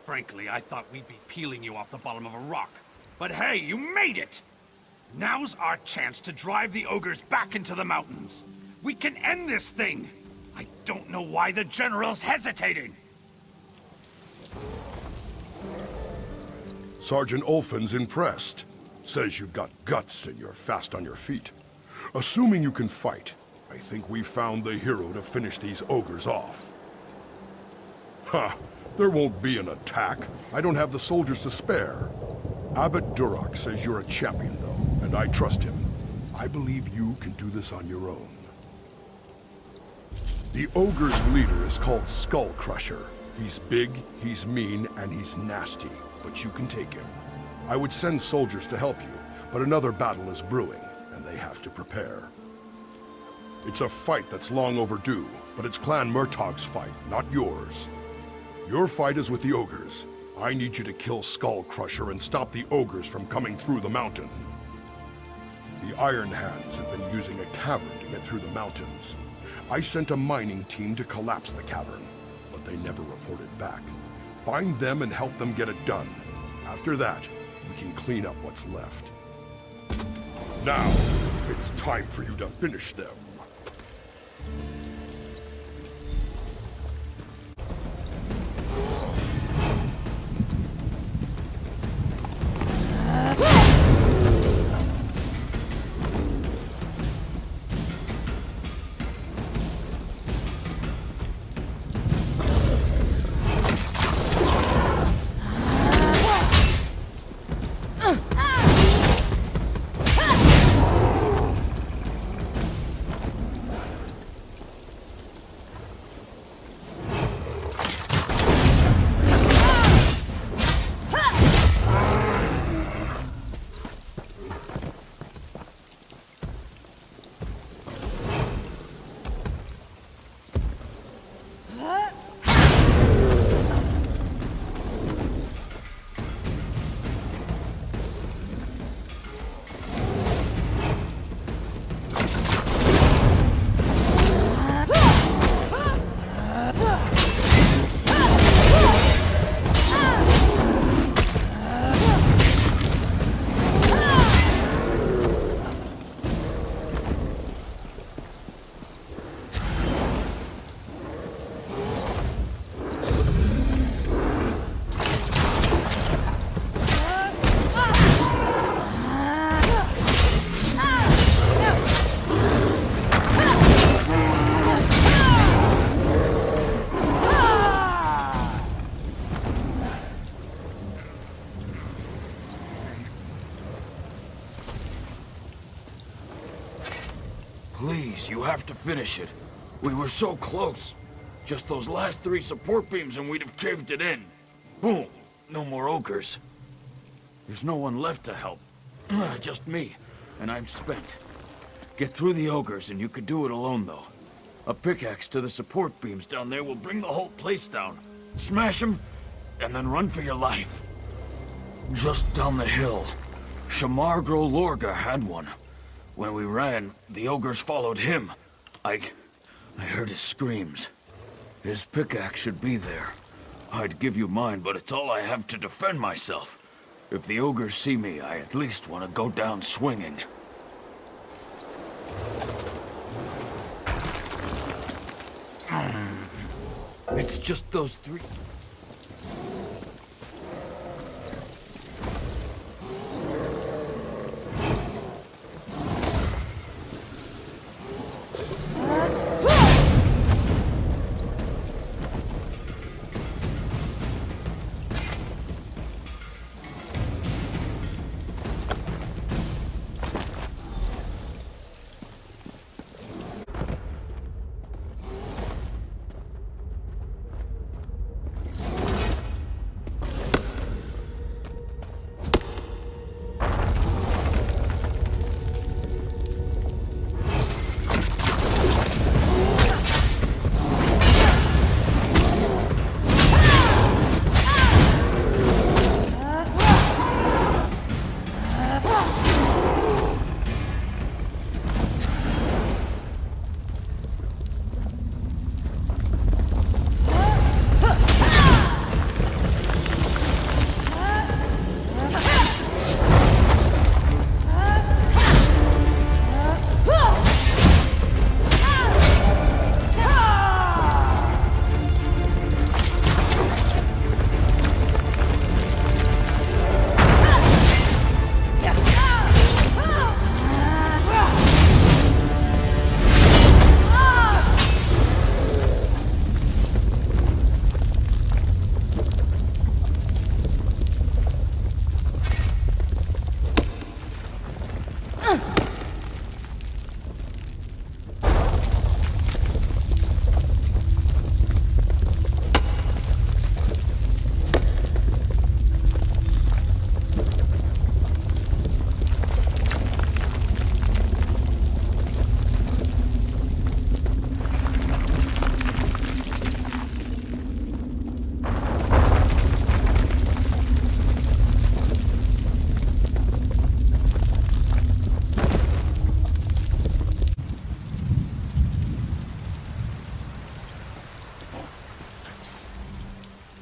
Frankly, I thought we'd be peeling you off the bottom of a rock. But hey, you made it! Now's our chance to drive the ogres back into the mountains. We can end this thing! I don't know why the general's hesitating! Sergeant Ulfin's impressed. Says you've got guts and you're fast on your feet. Assuming you can fight, I think we found the hero to finish these ogres off. Ha! There won't be an attack. I don't have the soldiers to spare. Abbot Duroc says you're a champion, though, and I trust him. I believe you can do this on your own. The ogre's leader is called Skull Crusher. He's big, he's mean, and he's nasty, but you can take him. I would send soldiers to help you, but another battle is brewing, and they have to prepare. It's a fight that's long overdue, but it's Clan Murtaugh's fight, not yours. Your fight is with the ogres. I need you to kill Skull Crusher and stop the ogres from coming through the mountain. The Iron Hands have been using a cavern to get through the mountains. I sent a mining team to collapse the cavern, but they never reported back. Find them and help them get it done. After that, we can clean up what's left. Now, it's time for you to finish them. Please, you have to finish it. We were so close. Just those last 3 support beams and we'd have caved it in. Boom! No more ogres. There's no one left to help. Just me, and I'm spent. Get through the ogres and you could do it alone, though. A pickaxe to the support beams down there will bring the whole place down. Smash them, and then run for your life. Just down the hill. Shamar Gro Lorga had one. When we ran, the ogres followed him. I heard his screams. His pickaxe should be there. I'd give you mine, but it's all I have to defend myself. If the ogres see me, I at least want to go down swinging. It's just those 3...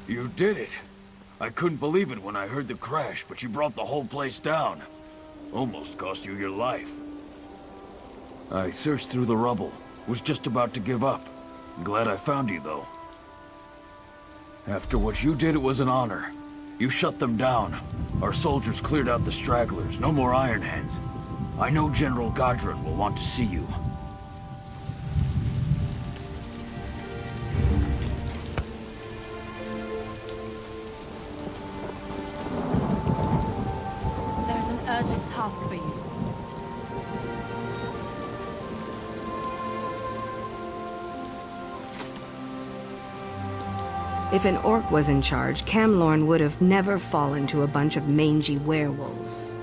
You did it. I couldn't believe it when I heard the crash, but you brought the whole place down. Almost cost you your life. I searched through the rubble. Was just about to give up. Glad I found you, though. After what you did, it was an honor. You shut them down. Our soldiers cleared out the stragglers. No more Iron Hands. I know General Godron will want to see you. There's an urgent task for you. If an orc was in charge, Camlorn would have never fallen to a bunch of mangy werewolves.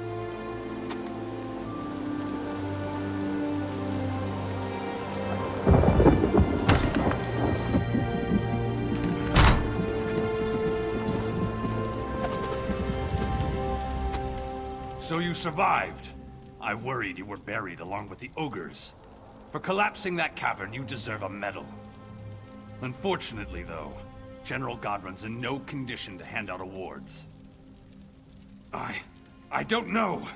So you survived. I worried you were buried along with the ogres. For collapsing that cavern, you deserve a medal. Unfortunately, though, General Godron's in no condition to hand out awards. I don't know.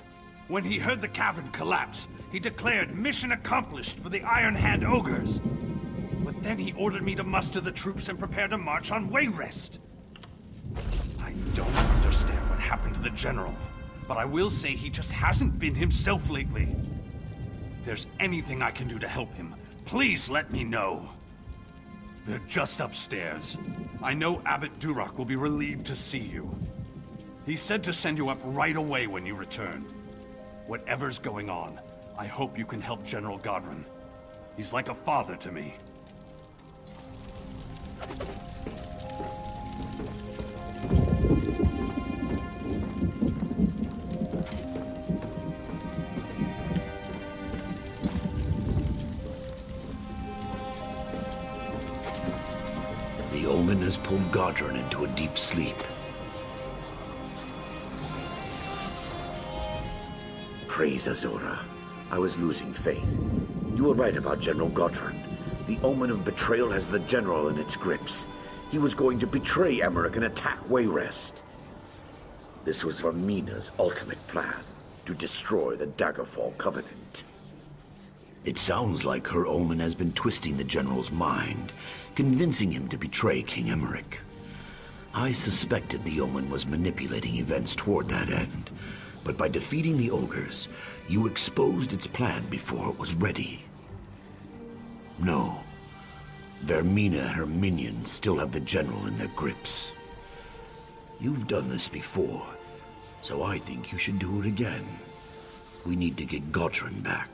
When he heard the cavern collapse, he declared mission accomplished for the Iron Hand ogres. But then he ordered me to muster the troops and prepare to march on Wayrest. I don't understand what happened to the General, but I will say he just hasn't been himself lately. If there's anything I can do to help him, please let me know. They're just upstairs. I know Abbot Duroc will be relieved to see you. He said to send you up right away when you return. Whatever's going on, I hope you can help General Godron. He's like a father to me. Godrun into a deep sleep. Praise Azura. I was losing faith. You were right about General Godrun. The omen of betrayal has the General in its grips. He was going to betray Emmerich and attack Wayrest. This was Vermina's ultimate plan, to destroy the Daggerfall Covenant. It sounds like her omen has been twisting the General's mind, convincing him to betray King Emmerich. I suspected the omen was manipulating events toward that end, but by defeating the ogres, you exposed its plan before it was ready. No. Vermina and her minions still have the General in their grips. You've done this before, so I think you should do it again. We need to get Godrun back.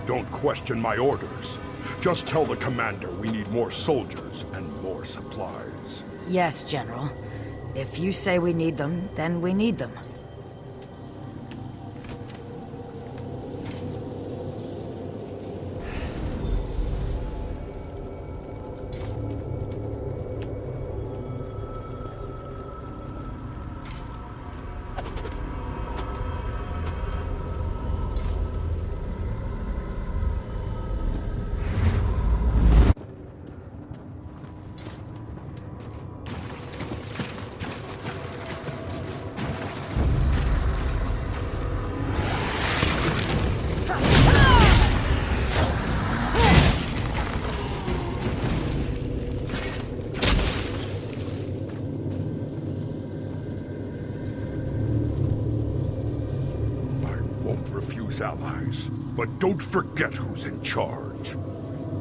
Don't question my orders. Just tell the commander we need more soldiers and more supplies. Yes, General. If you say we need them, then we need them. Refuse allies, but don't forget who's in charge.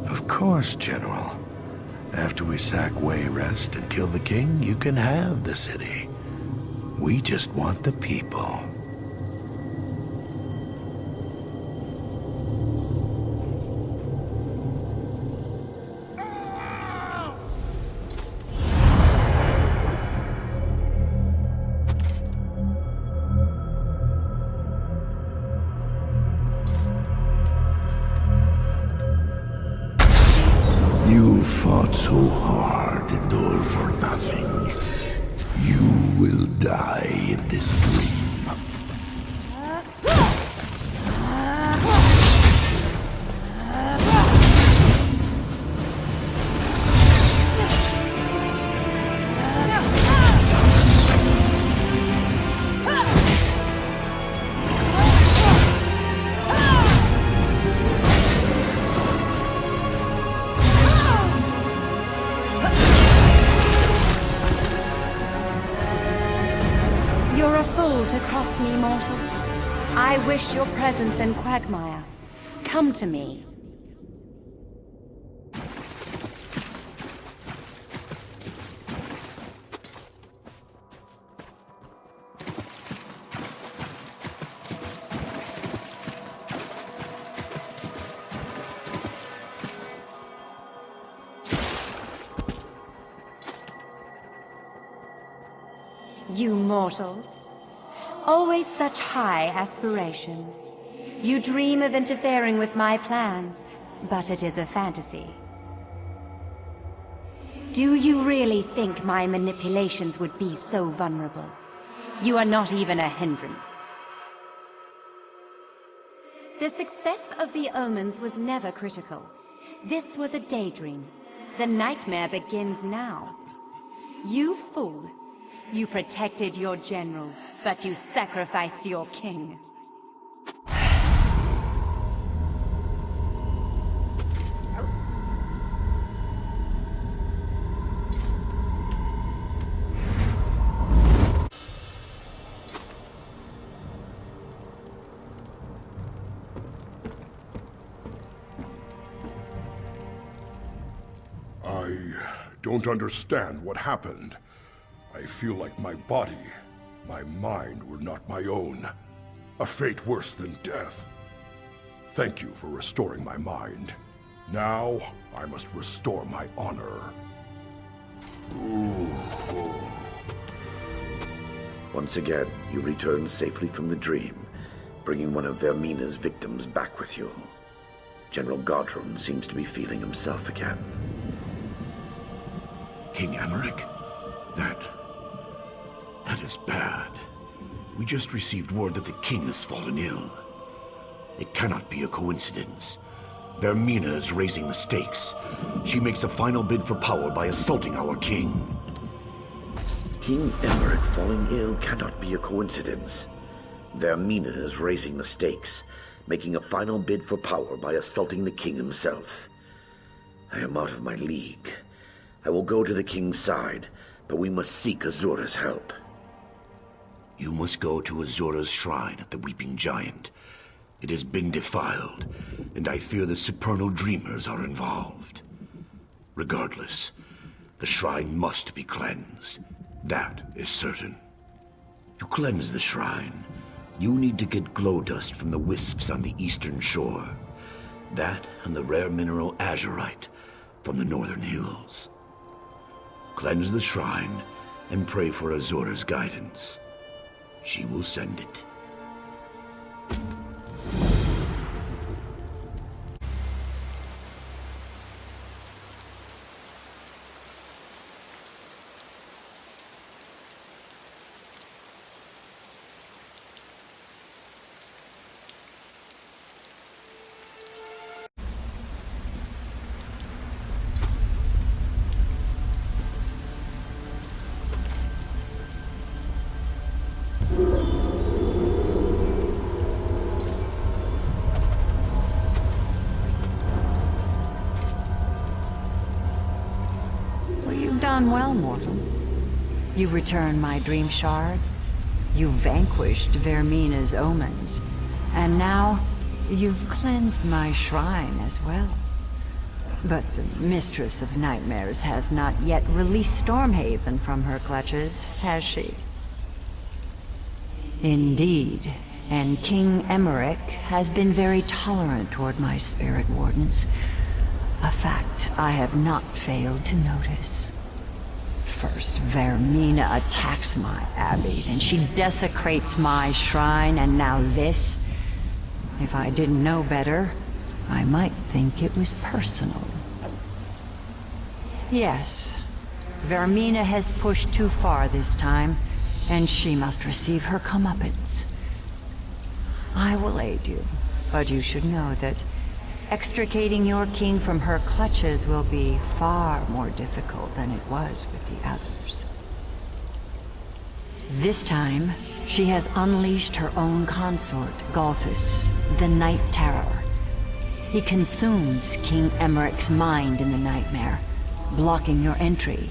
Of course, General. After we sack Wayrest and kill the king, you can have the city. We just want the people. You fought so hard and all for nothing. You will die in this dream. You're a fool to cross me, mortal. I wish your presence in Quagmire. Come to me. You mortals. Always such high aspirations. You dream of interfering with my plans, but it is a fantasy. Do you really think my manipulations would be so vulnerable? You are not even a hindrance. The success of the omens was never critical. This was a daydream. The nightmare begins now. You fool. You protected your general, but you sacrificed your king. I don't understand what happened. I feel like my body, my mind were not my own. A fate worse than death. Thank you for restoring my mind. Now, I must restore my honor. Once again, you return safely from the dream, bringing one of Vermina's victims back with you. General Godrun seems to be feeling himself again. King Emmerich? That is bad. We just received word that the king has fallen ill. It cannot be a coincidence. Vermina is raising the stakes. She makes a final bid for power by assaulting our king. King Emmerich falling ill cannot be a coincidence. Vermina is raising the stakes, making a final bid for power by assaulting the king himself. I am out of my league. I will go to the king's side, but we must seek Azura's help. You must go to Azura's shrine at the Weeping Giant. It has been defiled, and I fear the supernal dreamers are involved. Regardless, the shrine must be cleansed. That is certain. To cleanse the shrine, you need to get glow dust from the wisps on the eastern shore. That and the rare mineral azurite from the northern hills. Cleanse the shrine and pray for Azura's guidance. She will send it. Done well, mortal. You return my dream shard. You vanquished Vermina's omens. And now, you've cleansed my shrine as well. But the Mistress of Nightmares has not yet released Stormhaven from her clutches, has she? Indeed. And King Emmerich has been very tolerant toward my spirit wardens. A fact I have not failed to notice. First, Vermina attacks my abbey, then she desecrates my shrine, and now this? If I didn't know better, I might think it was personal. Yes, Vermina has pushed too far this time, and she must receive her comeuppance. I will aid you, but you should know that extricating your king from her clutches will be far more difficult than it was with the others. This time, she has unleashed her own consort, Galthus, the Night Terror. He consumes King Emmerich's mind in the nightmare, blocking your entry.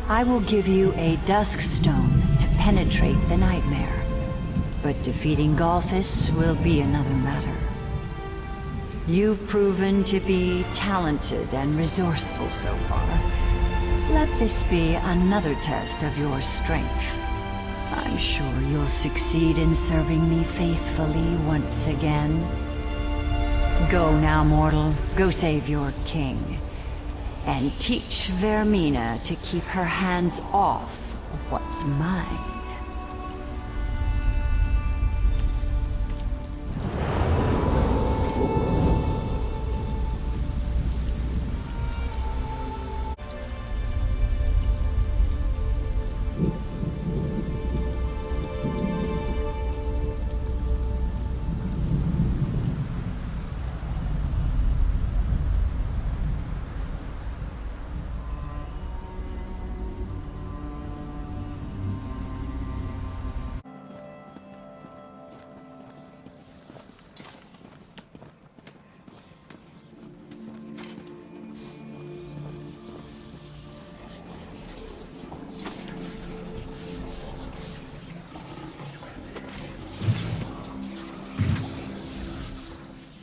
I will give you a dusk stone to penetrate the nightmare, but defeating Galthus will be another matter. You've proven to be talented and resourceful so far. Let this be another test of your strength. I'm sure you'll succeed in serving me faithfully once again. Go now, mortal. Go save your king. And teach Vermina to keep her hands off what's mine.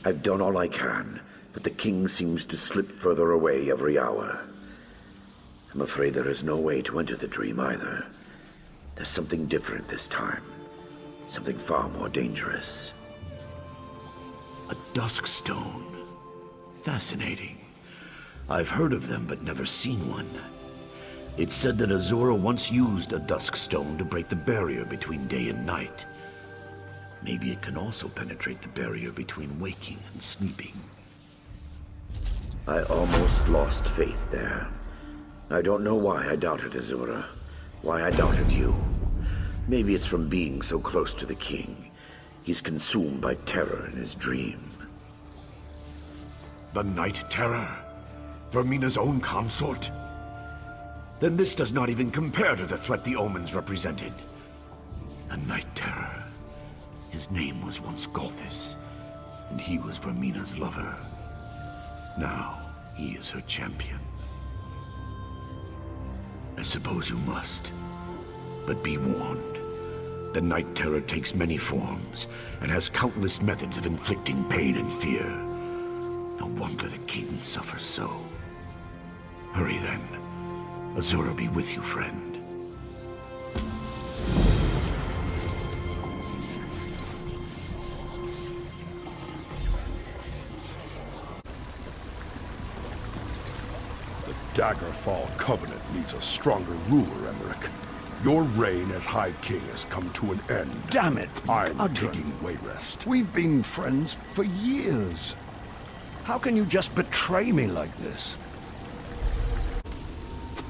I've done all I can, but the king seems to slip further away every hour. I'm afraid there is no way to enter the dream either. There's something different this time. Something far more dangerous. A dusk stone. Fascinating. I've heard of them, but never seen one. It's said that Azura once used a dusk stone to break the barrier between day and night. Maybe it can also penetrate the barrier between waking and sleeping. I almost lost faith there. I don't know why I doubted Azura. Why I doubted you. Maybe it's from being so close to the king. He's consumed by terror in his dream. The Night Terror? Vermina's own consort? Then this does not even compare to the threat the omens represented. A Night Terror. His name was once Golthus, and he was Vermina's lover. Now, he is her champion. I suppose you must. But be warned. The Night Terror takes many forms, and has countless methods of inflicting pain and fear. No wonder the king suffers so. Hurry then. Azura be with you, friend. The Daggerfall Covenant needs a stronger ruler, Emmerich. Your reign as High King has come to an end. Damn it! I'm Adrian. taking Wayrest. We've been friends for years. How can you just betray me like this?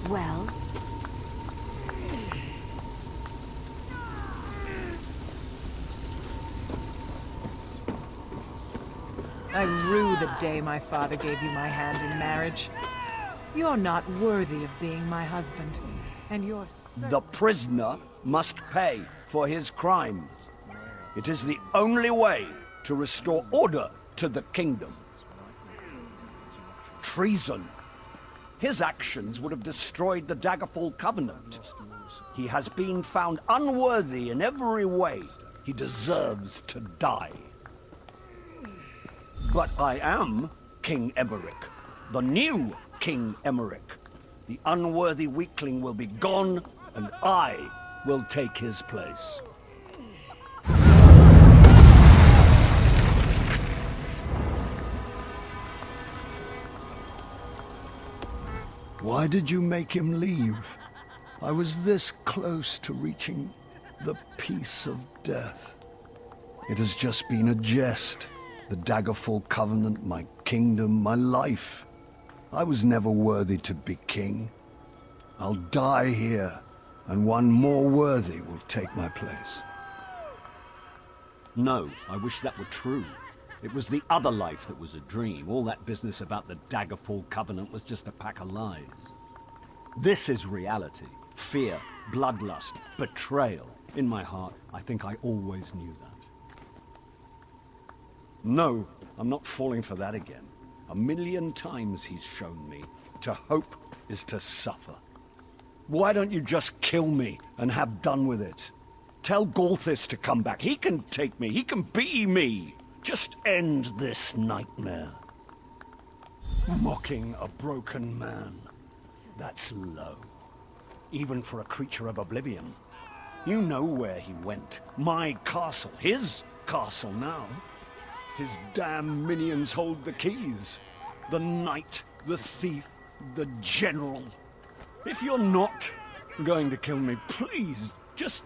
Well, I rue the day my father gave you my hand in marriage. You're not worthy of being my husband, and you're The prisoner must pay for his crimes. It is the only way to restore order to the kingdom. Treason. His actions would have destroyed the Daggerfall Covenant. He has been found unworthy in every way. He deserves to die. But I am King Emmerich, the new King Emmerich. The unworthy weakling will be gone, and I will take his place. Why did you make him leave? I was this close to reaching the peace of death. It has just been a jest. The Daggerfall Covenant, my kingdom, my life. I was never worthy to be king. I'll die here, and one more worthy will take my place. No, I wish that were true. It was the other life that was a dream. All that business about the Daggerfall Covenant was just a pack of lies. This is reality. Fear, bloodlust, betrayal. In my heart, I think I always knew that. No, I'm not falling for that again. 1,000,000 times he's shown me. To hope is to suffer. Why don't you just kill me and have done with it? Tell Golthus to come back. He can take me. He can be me. Just end this nightmare. Mocking a broken man. That's low. Even for a creature of oblivion. You know where he went. My castle. His castle now. His damn minions hold the keys. The knight, the thief, the general. If you're not going to kill me, please, just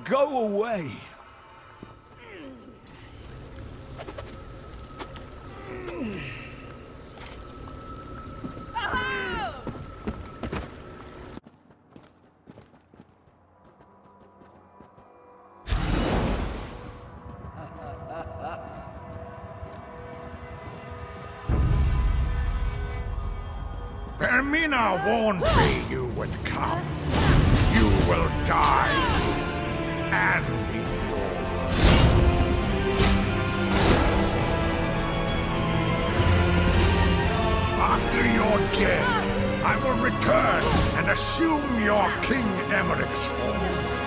go away. Vermina warned me you would come. You will die. And in yours. After you're dead, I will return and assume your King Emmerich's form.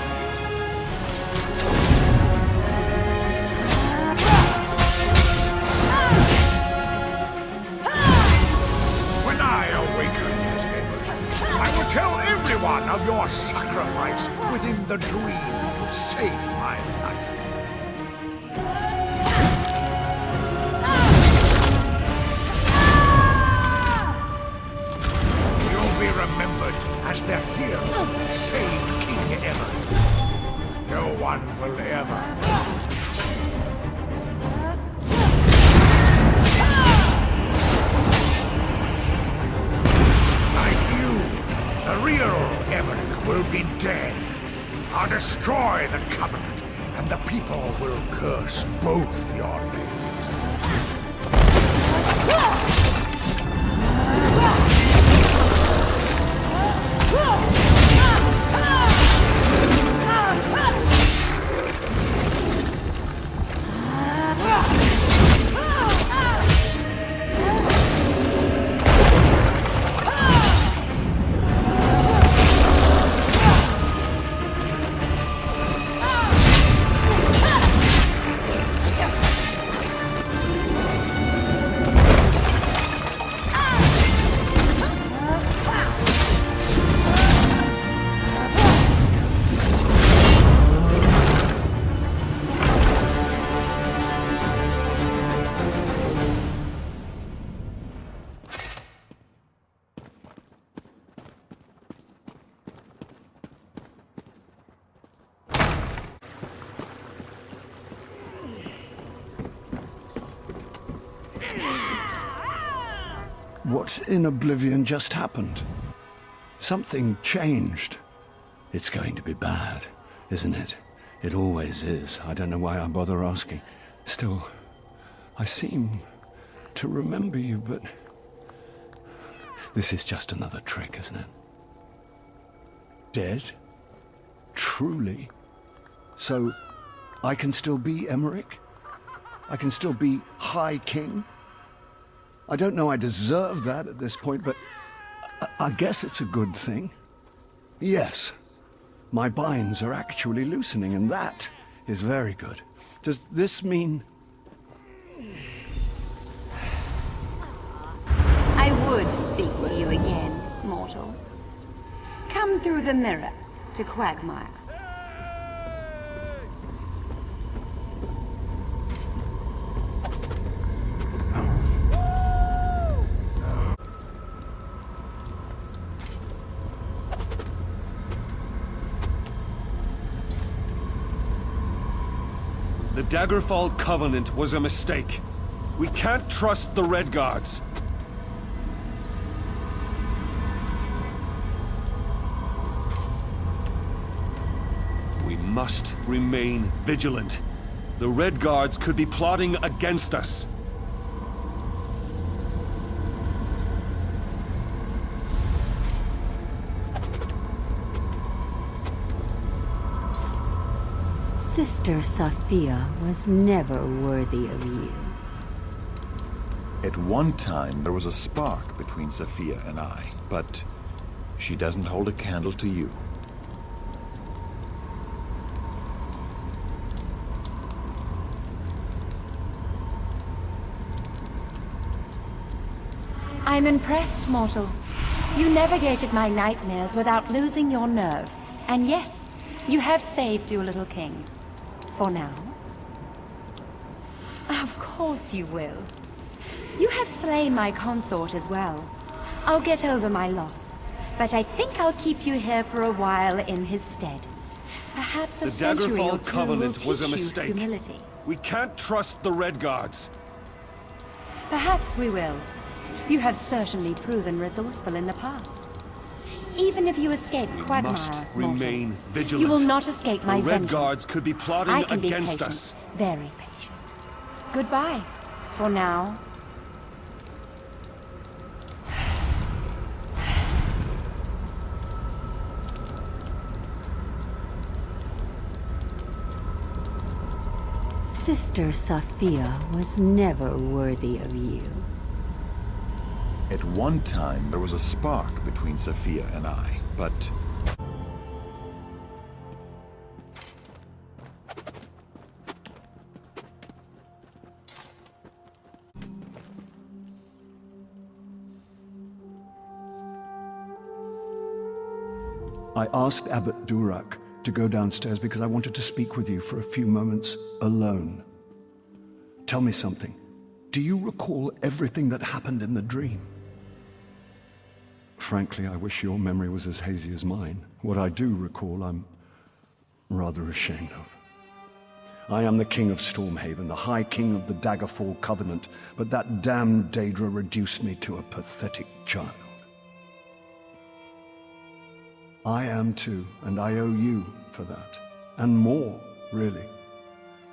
the dream to save my life. You'll be remembered as the hero who saved King Emmerich. No one will ever. The real Emmerich will be dead. I'll destroy the Covenant, and the people will curse both your names. What in oblivion just happened? Something changed. It's going to be bad, isn't it? It always is. I don't know why I bother asking. Still, I seem to remember you, but... This is just another trick, isn't it? Dead? Truly? So, I can still be Emmerich? I can still be High King? I don't know I deserve that at this point, but I guess it's a good thing. Yes, my binds are actually loosening, and that is very good. Does this mean... I would speak to you again, mortal. Come through the mirror to Quagmire. The Daggerfall Covenant was a mistake. We can't trust the Red Guards. We must remain vigilant. The Red Guards could be plotting against us. Sister Sophia was never worthy of you. At one time, there was a spark between Sophia and I, but she doesn't hold a candle to you. I'm impressed, mortal. You navigated my nightmares without losing your nerve. And yes, you have saved your little king. For now. Of course you will. You have slain my consort as well. I'll get over my loss, but I think I'll keep you here for a while in his stead. Perhaps a century or The Daggerfall two Covenant will was a teach you mistake. humility. We can't trust the Red Guards. Perhaps we will. You have certainly proven resourceful in the past. Even if you escape Quagmire, Must mortal, remain vigilant. you will not escape my The Red vengeance. Guards could be plotting I can against be patient, us. very patient. Goodbye, for now. Sister Sophia was never worthy of you. At one time, there was a spark between Sophia and I, but... I asked Abbot Durak to go downstairs because I wanted to speak with you for a few moments alone. Tell me something. Do you recall everything that happened in the dream? Frankly, I wish your memory was as hazy as mine. What I do recall, I'm rather ashamed of. I am the King of Stormhaven, the High King of the Daggerfall Covenant, but that damned Daedra reduced me to a pathetic child. I am too, and I owe you for that. And more, really.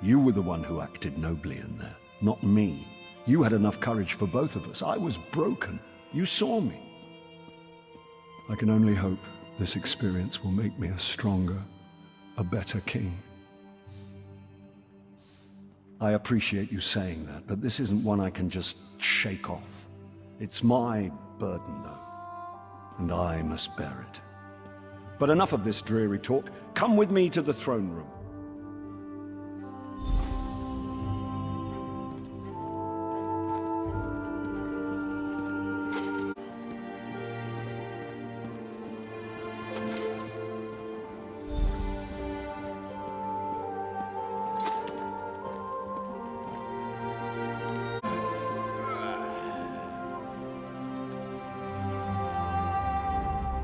You were the one who acted nobly in there, not me. You had enough courage for both of us. I was broken. You saw me. I can only hope this experience will make me a stronger, a better king. I appreciate you saying that, but this isn't one I can just shake off. It's my burden, though, and I must bear it. But enough of this dreary talk. Come with me to the throne room.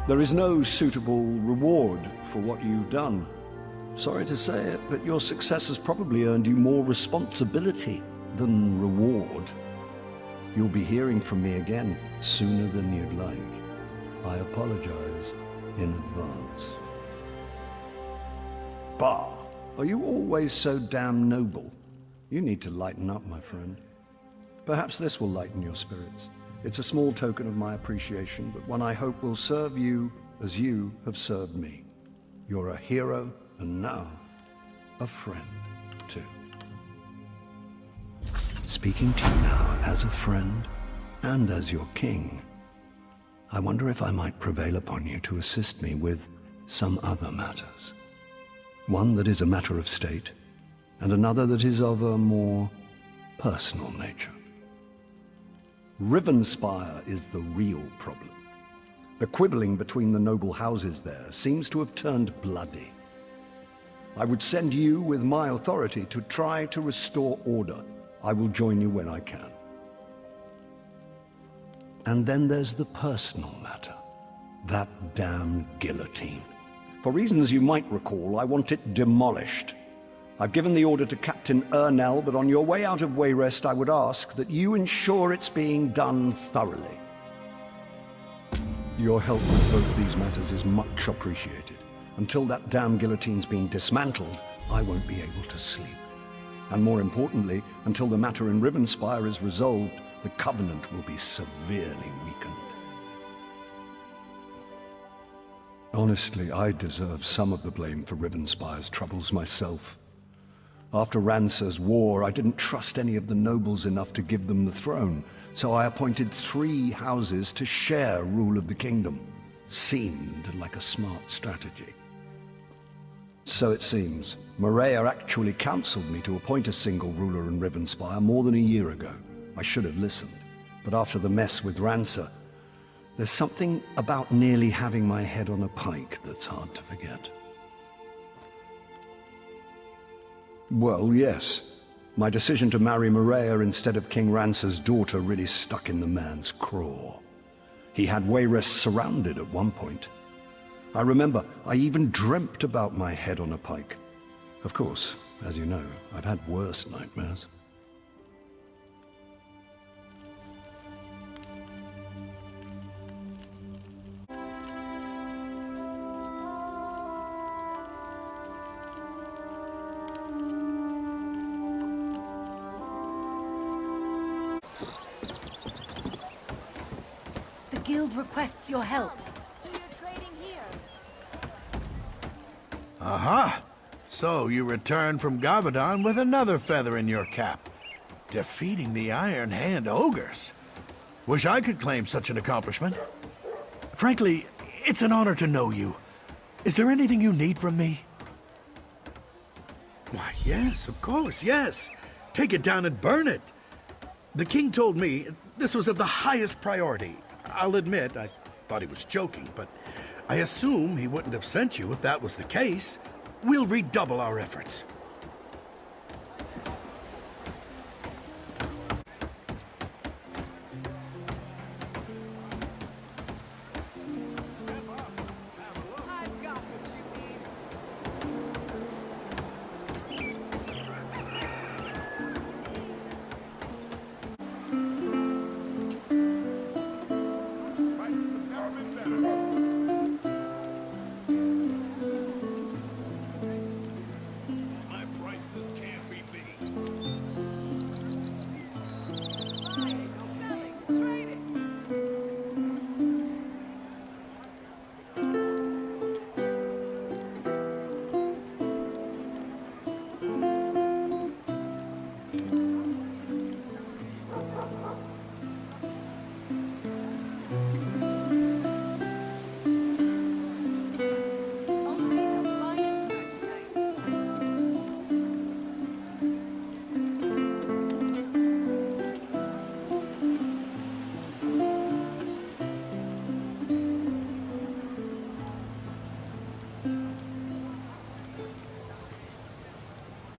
There is no suitable reward for what you've done. Sorry to say it, but your success has probably earned you more responsibility than reward. You'll be hearing from me again sooner than you'd like. I apologize in advance. Bah! Are you always so damn noble? You need to lighten up, my friend. Perhaps this will lighten your spirits. It's a small token of my appreciation, but one I hope will serve you as you have served me. You're a hero, and now, a friend, too. Speaking to you now as a friend, and as your king, I wonder if I might prevail upon you to assist me with some other matters. One that is a matter of state, and another that is of a more personal nature. Rivenspire is the real problem. The quibbling between the noble houses there seems to have turned bloody. I would send you with my authority to try to restore order. I will join you when I can. And then there's the personal matter. That damned guillotine. For reasons you might recall, I want it demolished. I've given the order to Captain Ernell, but on your way out of Wayrest, I would ask that you ensure it's being done thoroughly. Your help with both these matters is much appreciated. Until that damn guillotine's been dismantled, I won't be able to sleep. And more importantly, until the matter in Rivenspire is resolved, the Covenant will be severely weakened. Honestly, I deserve some of the blame for Rivenspire's troubles myself. After Rancer's war, I didn't trust any of the nobles enough to give them the throne, so I appointed 3 houses to share rule of the kingdom. Seemed like a smart strategy. So it seems. Maria actually counseled me to appoint a single ruler in Rivenspire more than a year ago. I should have listened. But after the mess with Rancer, there's something about nearly having my head on a pike that's hard to forget. Well, yes. My decision to marry Maria instead of King Rancer's daughter really stuck in the man's craw. He had Wayrest surrounded at one point. I remember I even dreamt about my head on a pike. Of course, as you know, I've had worse nightmares. The guild requests your help. Aha! So you return from Gavadon with another feather in your cap. Defeating the Iron Hand ogres. Wish I could claim such an accomplishment. Frankly, it's an honor to know you. Is there anything you need from me? Why, yes, of course, yes. Take it down and burn it. The king told me this was of the highest priority. I'll admit, I thought he was joking, but I assume he wouldn't have sent you if that was the case. we'll redouble our efforts.